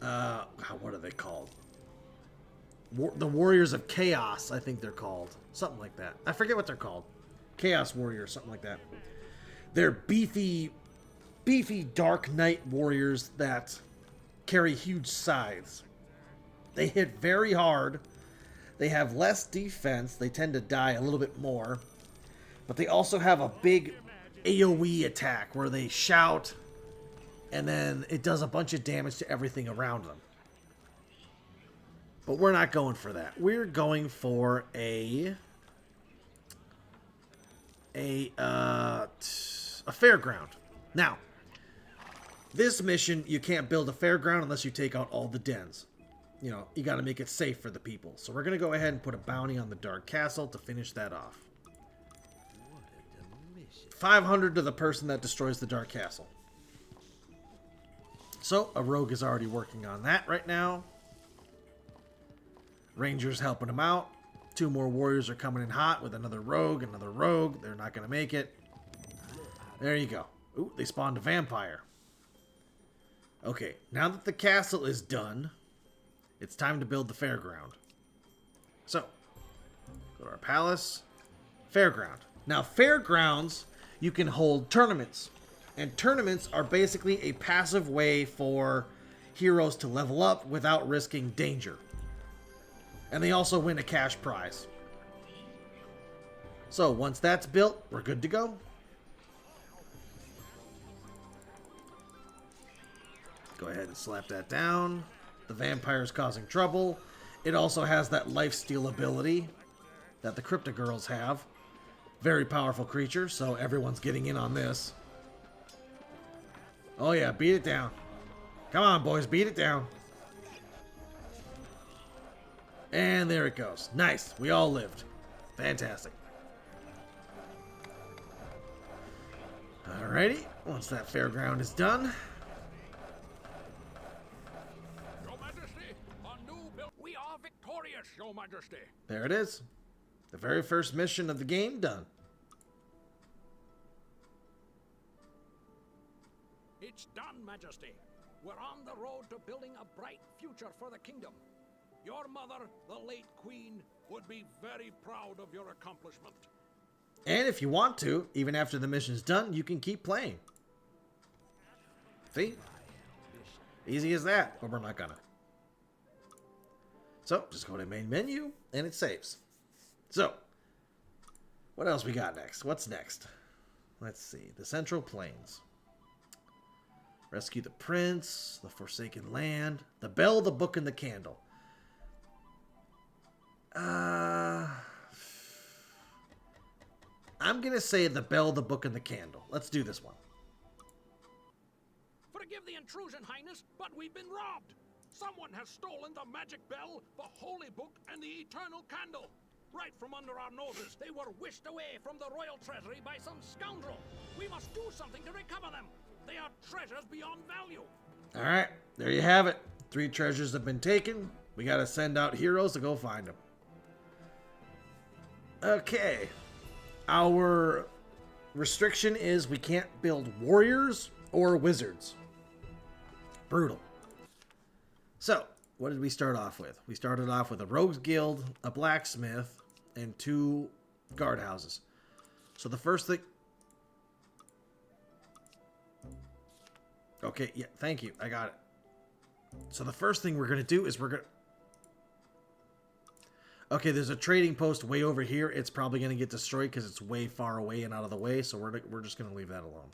[SPEAKER 1] what are they called? The Warriors of Chaos, I think they're called. Something like that. I forget what they're called. Chaos Warriors, something like that. They're beefy Dark Knight warriors that carry huge scythes. They hit very hard. They have less defense. They tend to die a little bit more. But they also have a big AoE attack where they shout and then it does a bunch of damage to everything around them. But we're not going for that. We're going for a fairground. Now, this mission, you can't build a fairground unless you take out all the dens. You know, you got to make it safe for the people. So we're going to go ahead and put a bounty on the Dark Castle to finish that off. 500 to the person that destroys the Dark Castle. So, a rogue is already working on that right now. Rangers helping him out. 2 more warriors are coming in hot with another rogue. They're not going to make it. There you go. Ooh, they spawned a vampire. Okay, now that the castle is done, It's time to build the fairground. So, go to our palace. Fairground. Now, fairgrounds, you can hold tournaments. And tournaments are basically a passive way for heroes to level up without risking danger. And they also win a cash prize. So, once that's built, we're good to go. Go ahead and slap that down. The vampire's causing trouble. It also has that lifesteal ability that the Crypto Girls have. Very powerful creature, so everyone's getting in on this. Oh yeah, beat it down. Come on, boys, beat it down. And there it goes. Nice. We all lived. Fantastic. Alrighty. Once that fairground is done.
[SPEAKER 2] Your Majesty, a new build. We are victorious, Your Majesty.
[SPEAKER 1] There it is. The very first mission of the game done.
[SPEAKER 2] It's done, Majesty. We're on the road to building a bright future for the kingdom. Your mother, the late queen, would be very proud of your accomplishment.
[SPEAKER 1] And if you want to, even after the mission's done, you can keep playing. See? Easy as that, but we're not gonna. So, just go to main menu, and it saves. So, what else we got next? What's next? Let's see. The Central Plains. Rescue the Prince, the Forsaken Land, the Bell, the Book, and the Candle. I'm going to say the Bell, the Book, and the Candle. Let's do this one.
[SPEAKER 2] Forgive the intrusion, Highness, but we've been robbed. Someone has stolen the magic bell, the holy book, and the eternal candle. Right from under our noses, they were whisked away from the royal treasury by some scoundrel. We must do something to recover them. They are treasures beyond value.
[SPEAKER 1] All right, there you have it. 3 treasures have been taken. We got to send out heroes to go find them. Okay. Our restriction is we can't build warriors or wizards. Brutal. So, what did we start off with? We started off with a rogues guild, a blacksmith, and 2 guardhouses. So the first thing... Okay, yeah, thank you. I got it. So the first thing we're going to do is we're going to... Okay, there's a trading post way over here. It's probably going to get destroyed because it's way far away and out of the way, so we're just going to leave that alone.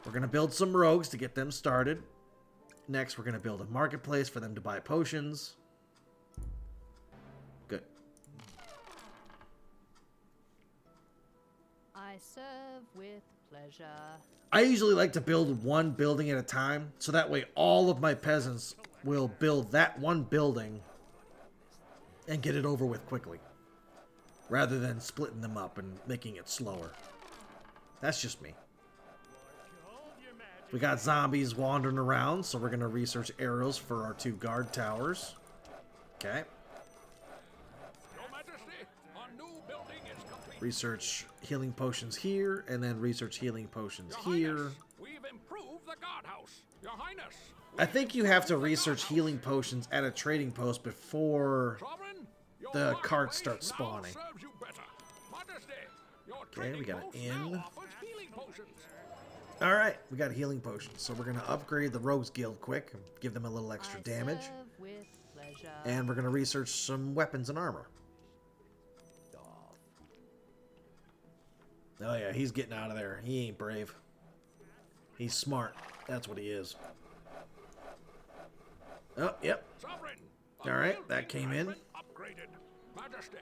[SPEAKER 1] We're going to build some rogues to get them started. Next, we're going to build a marketplace for them to buy potions. Good.
[SPEAKER 3] I serve with pleasure.
[SPEAKER 1] I usually like to build one building at a time, so that way all of my peasants will build that one building and get it over with quickly, rather than splitting them up and making it slower. That's just me. We got zombies wandering around, so we're going to research arrows for our 2 guard towers. Okay.
[SPEAKER 2] Your Majesty, our new building is complete.
[SPEAKER 1] Research healing potions here, and then research healing potions
[SPEAKER 2] Your
[SPEAKER 1] here.
[SPEAKER 2] Highness, we've improved the guardhouse. Your Highness.
[SPEAKER 1] I think you have to research healing potions at a trading post before
[SPEAKER 2] Sovereign, your
[SPEAKER 1] the carts
[SPEAKER 2] marketplace
[SPEAKER 1] start
[SPEAKER 2] now
[SPEAKER 1] spawning.
[SPEAKER 2] serves you better. Majesty, your
[SPEAKER 1] Okay,
[SPEAKER 2] trading
[SPEAKER 1] we got an
[SPEAKER 2] post
[SPEAKER 1] inn.
[SPEAKER 2] now offers healing potions.
[SPEAKER 1] Alright, we got healing potions. So we're going to upgrade the Rogues Guild quick, and give them a little extra damage.
[SPEAKER 3] Serve with pleasure.
[SPEAKER 1] And we're going to research some weapons and armor. Oh yeah, he's getting out of there. He ain't brave. He's smart. That's what he is. Oh, yep.
[SPEAKER 2] Sovereign,
[SPEAKER 1] All right, that came in.
[SPEAKER 2] upgraded. Majesty,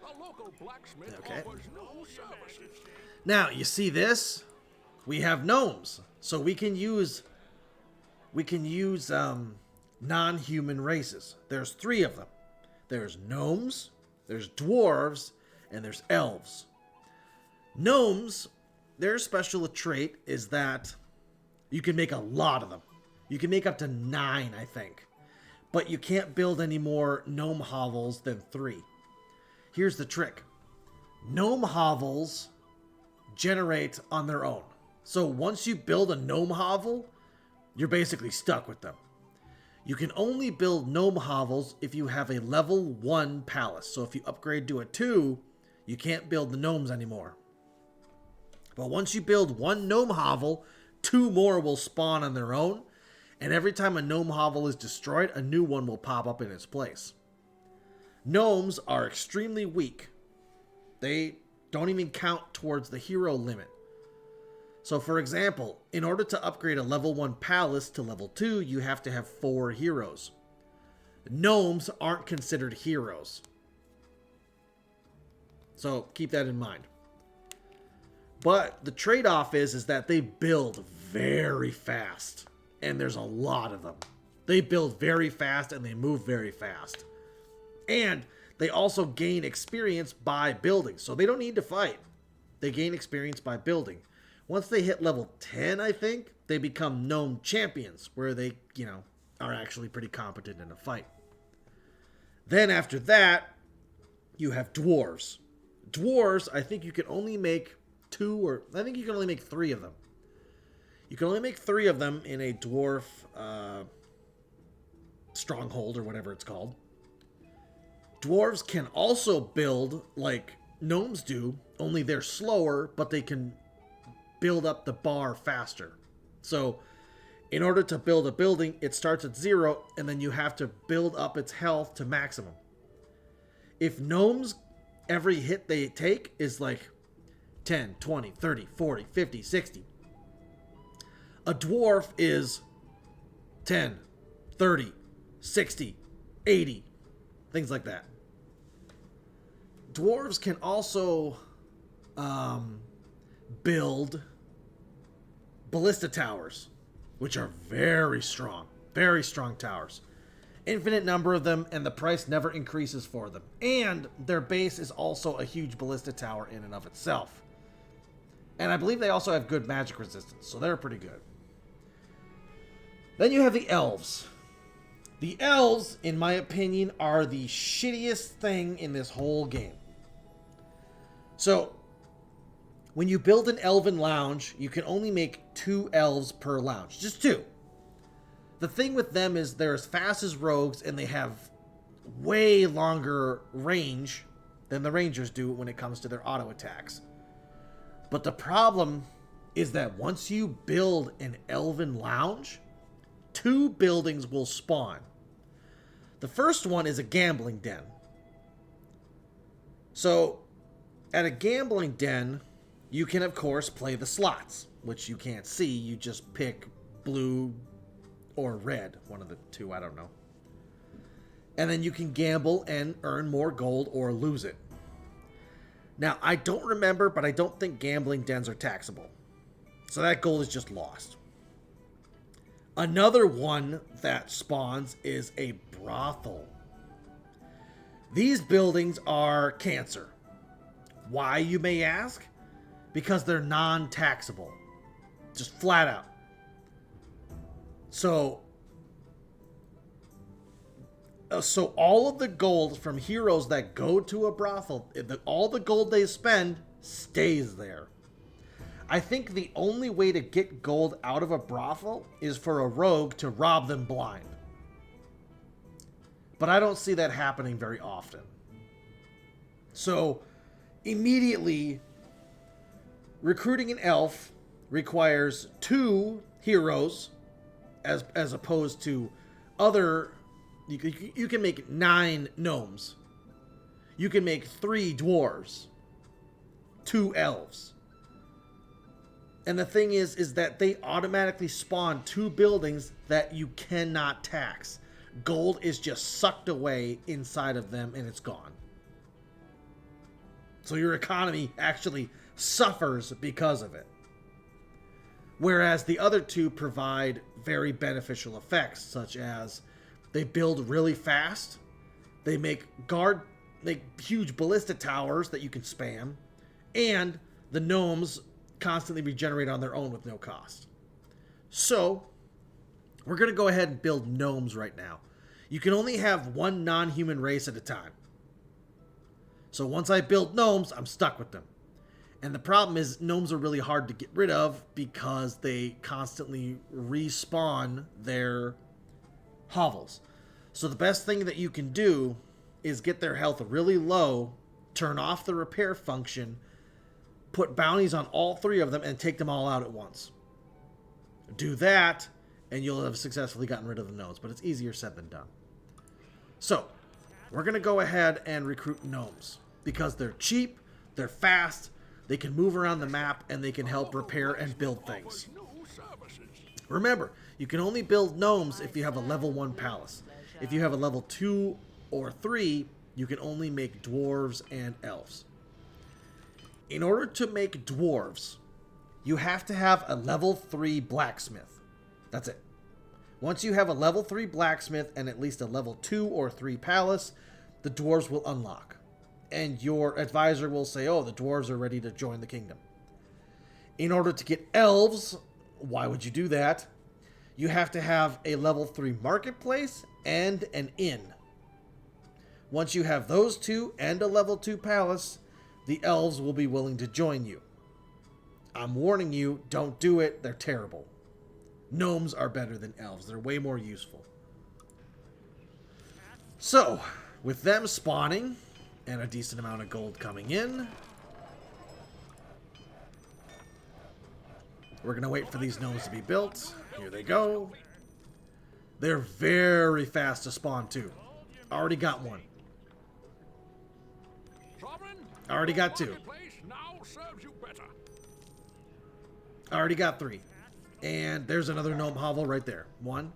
[SPEAKER 2] a local blacksmith
[SPEAKER 1] Okay.
[SPEAKER 2] offers no services.
[SPEAKER 1] Now, you see this? We have gnomes. So we can use non-human races. There's 3 of them. There's gnomes, there's dwarves, and there's elves. Gnomes, their special trait is that you can make a lot of them. You can make up to 9, I think. But you can't build any more gnome hovels than 3. Here's the trick. Gnome hovels generate on their own. So once you build a gnome hovel, you're basically stuck with them. You can only build gnome hovels if you have a level 1 palace. So if you upgrade to a 2, you can't build the gnomes anymore. But once you build 1 gnome hovel, 2 more will spawn on their own. And every time a gnome hovel is destroyed, a new one will pop up in its place. Gnomes are extremely weak. They don't even count towards the hero limit. So for example, in order to upgrade a level 1 palace to level 2, you have to have 4 heroes. Gnomes aren't considered heroes. So keep that in mind. But the trade-off is that they build very fast. And there's a lot of them. They build very fast and they move very fast. And they also gain experience by building. So they don't need to fight. They gain experience by building. Once they hit level 10, I think, they become gnome champions, where they, are actually pretty competent in a fight. Then after that, you have dwarves. Dwarves, I think you can only make 3 of them. You can only make 3 of them in a dwarf stronghold or whatever it's called. Dwarves can also build like gnomes do, only they're slower, but they can build up the bar faster. So in order to build a building, it starts at 0, and then you have to build up its health to maximum. If gnomes, every hit they take is like 10, 20, 30, 40, 50, 60. A dwarf is 10, 30, 60, 80, things like that. Dwarves can also build ballista towers, which are very strong towers. Infinite number of them, and the price never increases for them. And their base is also a huge ballista tower in and of itself. And I believe they also have good magic resistance, so they're pretty good. Then you have the elves. The elves, in my opinion, are the shittiest thing in this whole game. So, when you build an elven lounge, you can only make 2 elves per lounge. Just 2. The thing with them is they're as fast as rogues, and they have way longer range than the rangers do when it comes to their auto attacks. But the problem is that once you build an elven lounge, 2 buildings will spawn. The first one is a gambling den. So, at a gambling den, you can, of course, play the slots, which you can't see. You just pick blue or red, one of the 2, I don't know. And then you can gamble and earn more gold or lose it. Now, I don't remember, but I don't think gambling dens are taxable. So that gold is just lost. Another one that spawns is a brothel. These buildings are cancer. Why, you may ask? Because they're non-taxable. Just flat out. So all of the gold from heroes that go to a brothel, all the gold they spend stays there. I think the only way to get gold out of a brothel is for a rogue to rob them blind. But I don't see that happening very often. So, immediately, recruiting an elf requires 2 heroes, as opposed to other... You can make 9 gnomes. You can make 3 dwarves. 2 elves. And the thing is that they automatically spawn 2 buildings that you cannot tax. Gold is just sucked away inside of them and it's gone. So your economy actually suffers because of it. Whereas the other 2 provide very beneficial effects, such as they build really fast, they make huge ballista towers that you can spam, and the gnomes constantly regenerate on their own with no cost. So, we're going to go ahead and build gnomes right now. You can only have 1 non-human race at a time. So once I build gnomes, I'm stuck with them. And the problem is, gnomes are really hard to get rid of because they constantly respawn their hovels. So the best thing that you can do is get their health really low, turn off the repair function, put bounties on all 3 of them, and take them all out at once. Do that, and you'll have successfully gotten rid of the gnomes, but it's easier said than done. So, we're going to go ahead and recruit gnomes, because they're cheap, they're fast, they can move around the map, and they can help repair and build things. Remember, you can only build gnomes if you have a level 1 palace. If you have a level 2 or 3, you can only make dwarves and elves. In order to make dwarves, you have to have a level 3 blacksmith. That's it. Once you have a level 3 blacksmith and at least a level 2 or 3 palace, the dwarves will unlock. And your advisor will say, oh, the dwarves are ready to join the kingdom. In order to get elves, why would you do that? You have to have a level 3 marketplace and an inn. Once you have those 2 and a level 2 palace, the elves will be willing to join you. I'm warning you, don't do it. They're terrible. Gnomes are better than elves. They're way more useful. So, with them spawning and a decent amount of gold coming in, we're going to wait for these gnomes to be built. Here they go. They're very fast to spawn too. Already got one. Already got 2. Already got 3. And there's another gnome hovel right there. 1.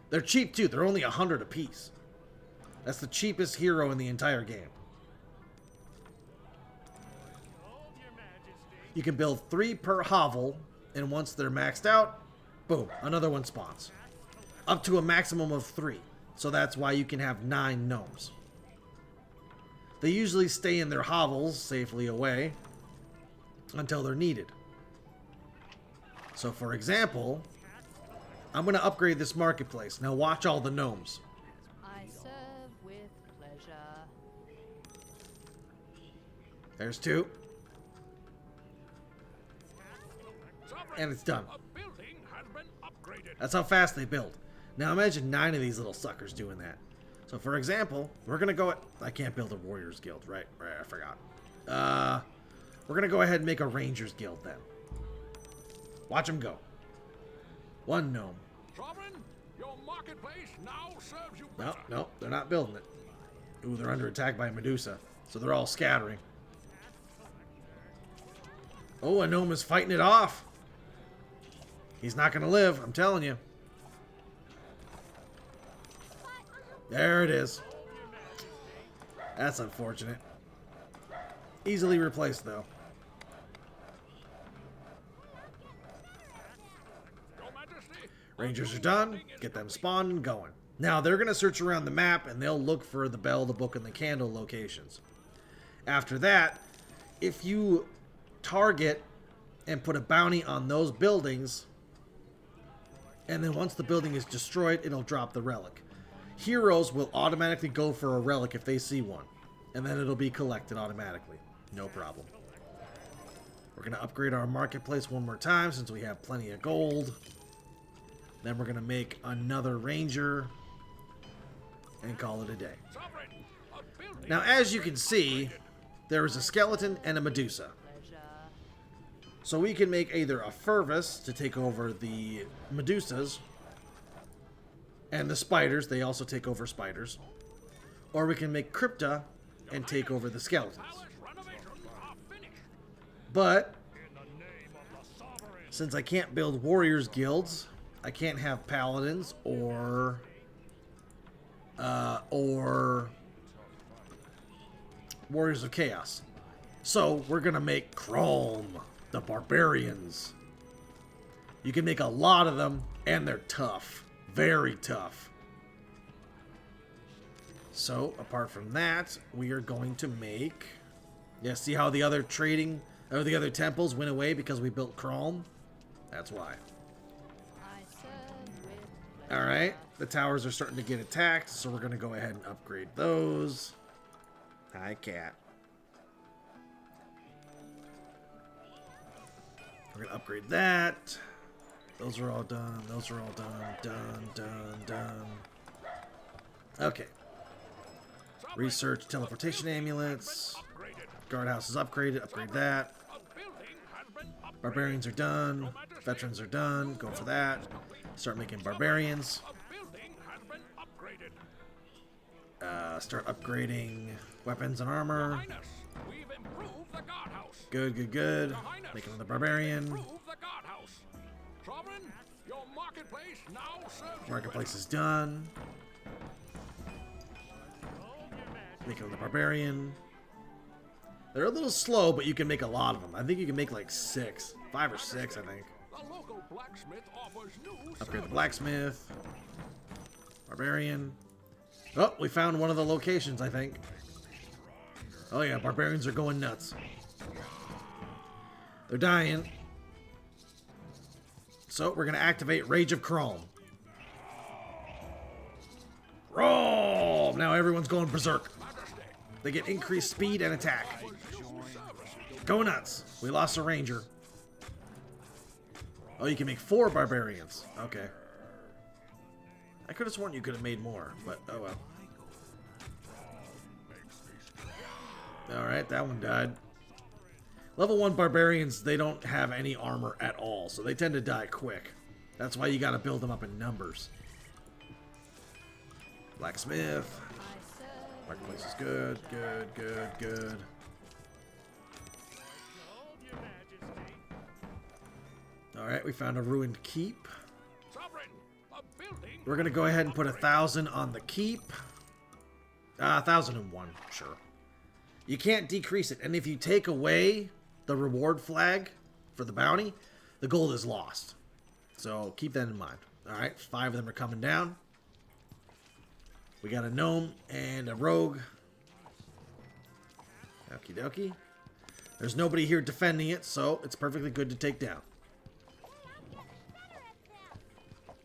[SPEAKER 1] They're cheap too. They're only 100 apiece. That's the cheapest hero in the entire game. You can build 3 per hovel, and once they're maxed out, boom, another one spawns. Up to a maximum of 3. So that's why you can have 9 gnomes. They usually stay in their hovels safely away until they're needed. So for example, I'm going to upgrade this marketplace. Now watch all the gnomes.
[SPEAKER 3] I serve with pleasure.
[SPEAKER 1] There's 2. And it's done. That's how fast they build. Now imagine 9 of these little suckers doing that. So for example, we're going to go... I can't build a Warriors Guild, right? I forgot. We're going to go ahead and make a Rangers Guild then. Watch them go. 1 gnome.
[SPEAKER 2] Sovereign, your marketplace now serves you
[SPEAKER 1] No,
[SPEAKER 2] better.
[SPEAKER 1] no, they're not building it. Ooh, they're under attack by Medusa. So they're all scattering. Oh, a gnome is fighting it off. He's not going to live, I'm telling you. There it is. That's unfortunate. Easily replaced, though.
[SPEAKER 2] Your Majesty,
[SPEAKER 1] Rangers are done. Get them spawned and going. Now, they're going to search around the map, and they'll look for the bell, the book, and the candle locations. After that, if you target and put a bounty on those buildings, and then once the building is destroyed, it'll drop the relic. Heroes will automatically go for a relic if they see one, and then it'll be collected automatically. No problem. We're going to upgrade our marketplace one more time since we have plenty of gold. Then we're going to make another ranger and call it a day.
[SPEAKER 2] Sovereign, a building.
[SPEAKER 1] Now, as you can see, there is a skeleton and a Medusa.
[SPEAKER 3] Pleasure.
[SPEAKER 1] So we can make either a Fervus to take over the Medusas, and the spiders, they also take over spiders. Or we can make Crypta and take over the skeletons.
[SPEAKER 2] Palace renovations are finished.
[SPEAKER 1] But,
[SPEAKER 2] In the name of the sovereign.
[SPEAKER 1] since I can't build warriors guilds, I can't have paladins or warriors of chaos. So we're gonna make Chrome, the barbarians. You can make a lot of them, and they're tough. Very tough. So, apart from that, we are going to make... Yeah, see how the other trading, or the other temples went away because we built Chrome? That's why.
[SPEAKER 3] I serve with pleasure.
[SPEAKER 1] Alright, the towers are starting to get attacked, so we're going to go ahead and upgrade those. Hi, cat. We're going to upgrade that. Those are all done. Those are all done. Done. Okay. Research teleportation amulets. Guardhouse is upgraded. Upgrade that. Barbarians are done. Veterans are done. Go for that. Start making barbarians. Start upgrading weapons and armor. Good. Making another barbarian. Marketplace is done. Making another barbarian. They're a little slow, but you can make a lot of them. I think you can make like 6. 5 or 6, I think. Upgrade the blacksmith. Barbarian. Oh, we found one of the locations, I think. Oh yeah, barbarians are going nuts. They're dying. So we're going to activate Rage of Chrome. Roll! Now everyone's going berserk. They get increased speed and attack. Go nuts. We lost a ranger. Oh, you can make 4 barbarians. Okay. I could have sworn you could have made more, but oh well. Alright, that one died. Level 1 barbarians, they don't have any armor at all, so they tend to die quick. That's why you gotta build them up in numbers. Blacksmith. Marketplace is good. Alright, we found a ruined keep. We're gonna go ahead and put 1,000 on the keep. 1,001, sure. You can't decrease it, and if you take away the reward flag for the bounty, the gold is lost. So keep that in mind. Alright, 5 of them are coming down. We got a gnome and a rogue. Okie dokie. There's nobody here defending it, so it's perfectly good to take down.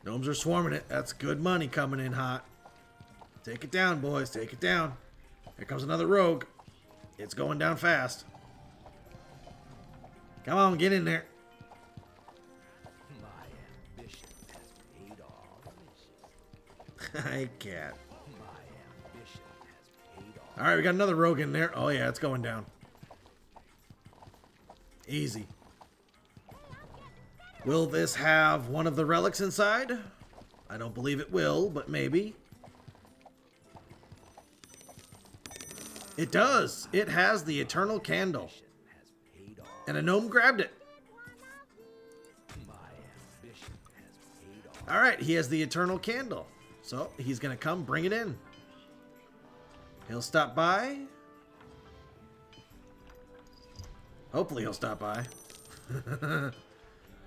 [SPEAKER 1] Gnomes are swarming it. That's good money coming in hot. Take it down, boys. Take it down. Here comes another rogue. It's going down fast. Come on, get in there.
[SPEAKER 4] My ambition has paid off.
[SPEAKER 1] I can't.
[SPEAKER 4] My ambition has paid off.
[SPEAKER 1] Alright, we got another rogue in there. Oh yeah, it's going down. Easy. Will this have one of the relics inside? I don't believe it will, but maybe. It does. It has the eternal candle. And a gnome grabbed it. Alright, he has the eternal candle. So, he's going to come bring it in. He'll stop by. Hopefully he'll stop by.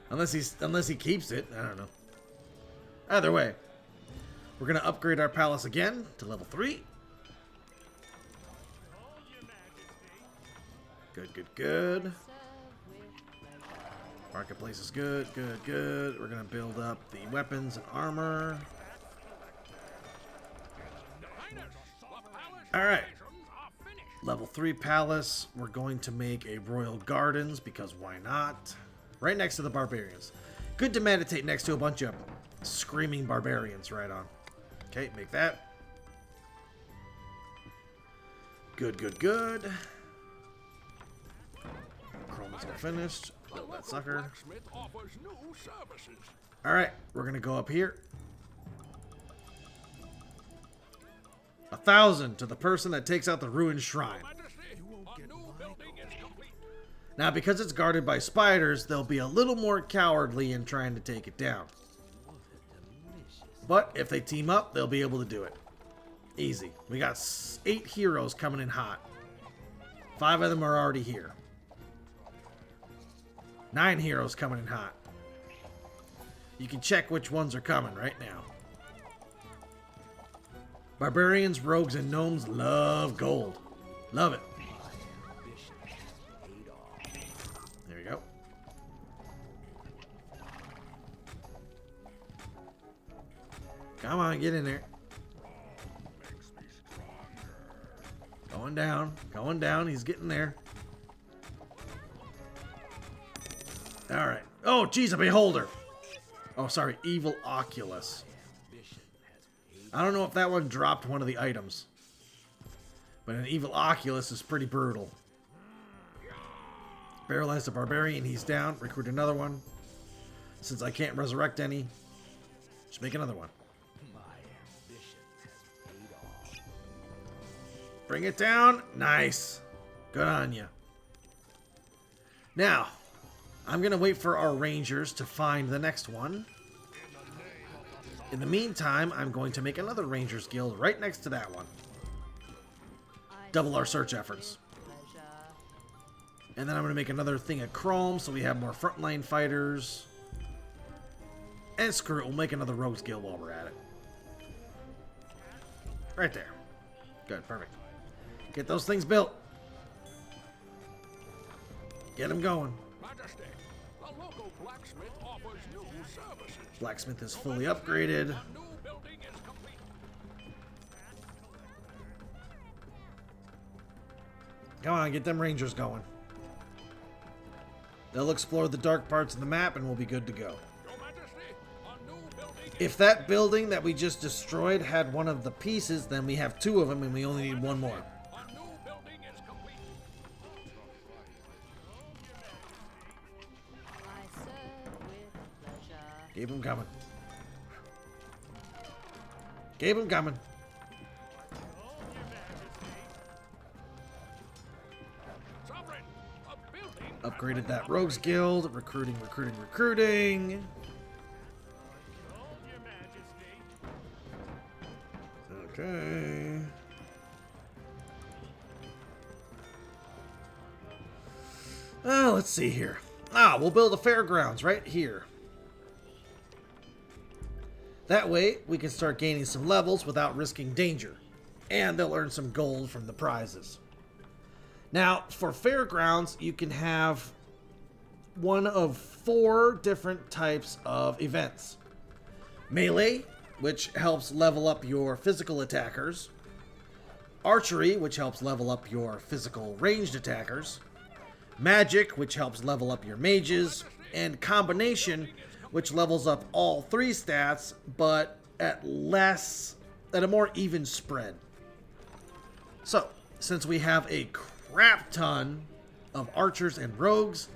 [SPEAKER 1] Unless he keeps it. I don't know. Either way. We're going to upgrade our palace again to level 3. Good. Marketplace is good. We're going to build up the weapons and armor. Alright. Level 3 palace. We're going to make a royal gardens because why not? Right next to the barbarians. Good to meditate next to a bunch of screaming barbarians right on. Okay, make that. Good. Chrome is all finished. Build that sucker. Alright, we're going to go up here. 1,000 to the person that takes out the ruined shrine. Now, because it's guarded by spiders, they'll be a little more cowardly in trying to take it down. But if they team up, they'll be able to do it. Easy. We got 8 heroes coming in hot. 5 of them are already here. 9 heroes coming in hot. You can check which ones are coming right now. Barbarians, rogues, and gnomes love gold. Love it. There we go. Come on, get in there. Going down. He's getting there. Alright. Oh, geez, a beholder. Oh, sorry, Evil Oculus. I don't know if that one dropped one of the items. But an Evil Oculus is pretty brutal. Paralyzed a barbarian, he's down. Recruit another one. Since I can't resurrect any, just make another one. Bring it down. Nice. Good on you. Now, I'm going to wait for our rangers to find the next one. In the meantime, I'm going to make another rangers guild right next to that one. Double our search efforts. And then I'm going to make another thing of chrome so we have more frontline fighters. And screw it, we'll make another rogues guild while we're at it. Right there. Good, perfect. Get those things built. Get them going.
[SPEAKER 2] Majesty, the local blacksmith offers new services.
[SPEAKER 1] Blacksmith is fully upgraded.
[SPEAKER 2] A new building is complete.
[SPEAKER 1] Come on, get them rangers going. They'll explore the dark parts of the map and we'll be good to go.
[SPEAKER 2] Your Majesty, a new building
[SPEAKER 1] If that building that we just destroyed had one of the pieces, then we have two of them and we only need one more.
[SPEAKER 2] A new building is complete.
[SPEAKER 3] I serve with pleasure.
[SPEAKER 1] Keep them coming. Keep them coming.
[SPEAKER 2] Sovereign, a building.
[SPEAKER 1] Upgraded that rogues guild. Recruiting, recruiting, recruiting. Okay. Let's see here. We'll build a fairgrounds right here. That way, we can start gaining some levels without risking danger. And they'll earn some gold from the prizes. Now, for fairgrounds, you can have one of 4 different types of events. Melee, which helps level up your physical attackers. Archery, which helps level up your physical ranged attackers. Magic, which helps level up your mages. And Combination, which levels up all 3 stats, but at a more even spread. So, since we have a crap ton of archers and rogues,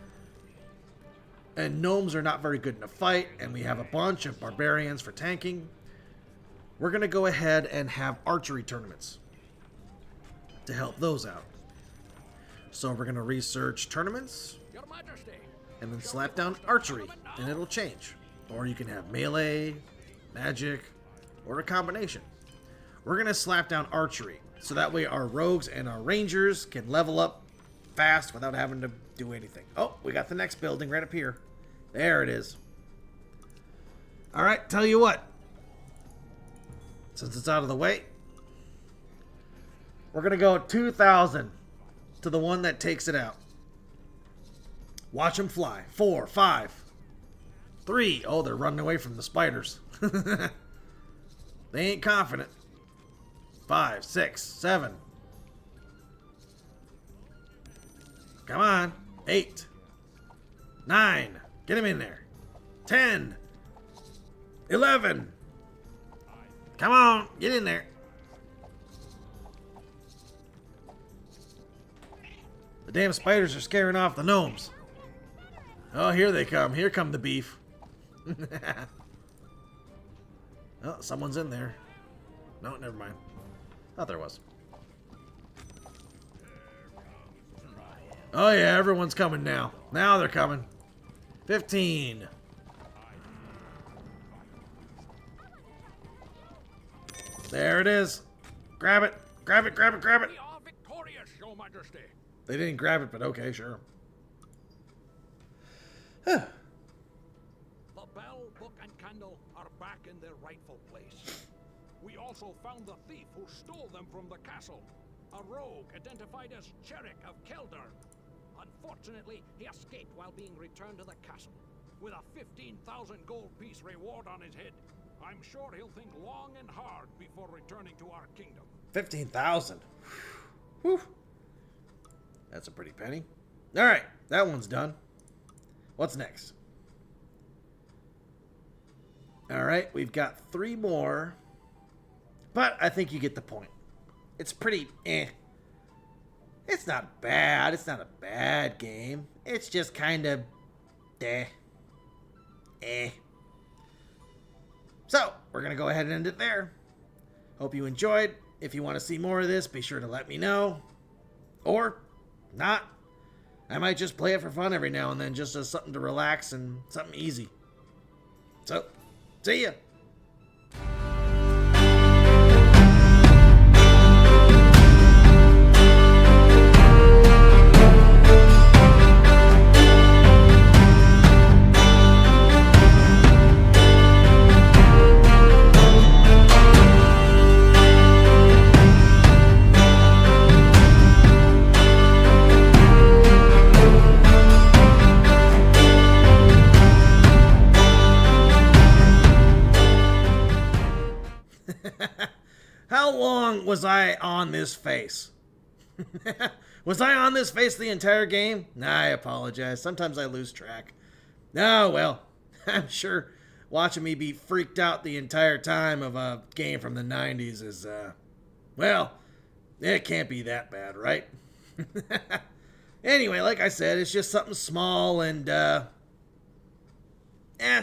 [SPEAKER 1] and gnomes are not very good in a fight, and we have a bunch of barbarians for tanking, we're going to go ahead and have archery tournaments to help those out. So we're going to research tournaments,
[SPEAKER 2] Your Majesty.
[SPEAKER 1] and then slap down archery, and it'll change. Or you can have melee, magic, or a combination. We're going to slap down archery, so that way our rogues and our rangers can level up fast without having to do anything. Oh, we got the next building right up here. There it is. Alright, tell you what. Since it's out of the way, we're going to go 2,000 to the one that takes it out. Watch them fly. 4, 5, 3. Oh, they're running away from the spiders. They ain't confident. 5, 6, 7. Come on. 8, 9. Get him in there. 10, 11. Come on. Get in there. The damn spiders are scaring off the gnomes. Oh, here they come. Here come the beef. Oh, someone's in there. No, never mind. Thought there was. Oh yeah, everyone's coming now. Now they're coming. 15. There it is. Grab it. Grab it, grab it, grab it.
[SPEAKER 2] We are victorious, Your Majesty.
[SPEAKER 1] They didn't grab it, but okay, sure.
[SPEAKER 2] The bell, book, and candle are back in their rightful place. We also found the thief who stole them from the castle. A rogue identified as Cherrick of Keldern. Unfortunately, he escaped while being returned to the castle. With a 15,000 gold piece reward on his head, I'm sure he'll think long and hard before returning to our kingdom.
[SPEAKER 1] 15,000. Whew. That's a pretty penny. Alright, that one's done. What's next? All right, we've got 3 more. But I think you get the point. It's pretty It's not bad. It's not a bad game. It's just kind of So, we're going to go ahead and end it there. Hope you enjoyed. If you want to see more of this, be sure to let me know. Or not. I might just play it for fun every now and then, just as something to relax and something easy. So, see ya. How long was I on this face? Was I on this face the entire game? Nah, I apologize. Sometimes I lose track. Oh, well, I'm sure watching me be freaked out the entire time of a game from the 90s is, well, it can't be that bad, right? Anyway, like I said, it's just something small and,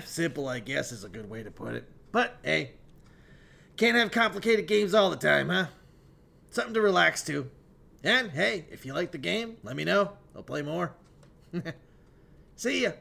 [SPEAKER 1] simple, I guess, is a good way to put it. But, hey, can't have complicated games all the time, huh? Something to relax to. And, hey, if you like the game, let me know. I'll play more. See ya.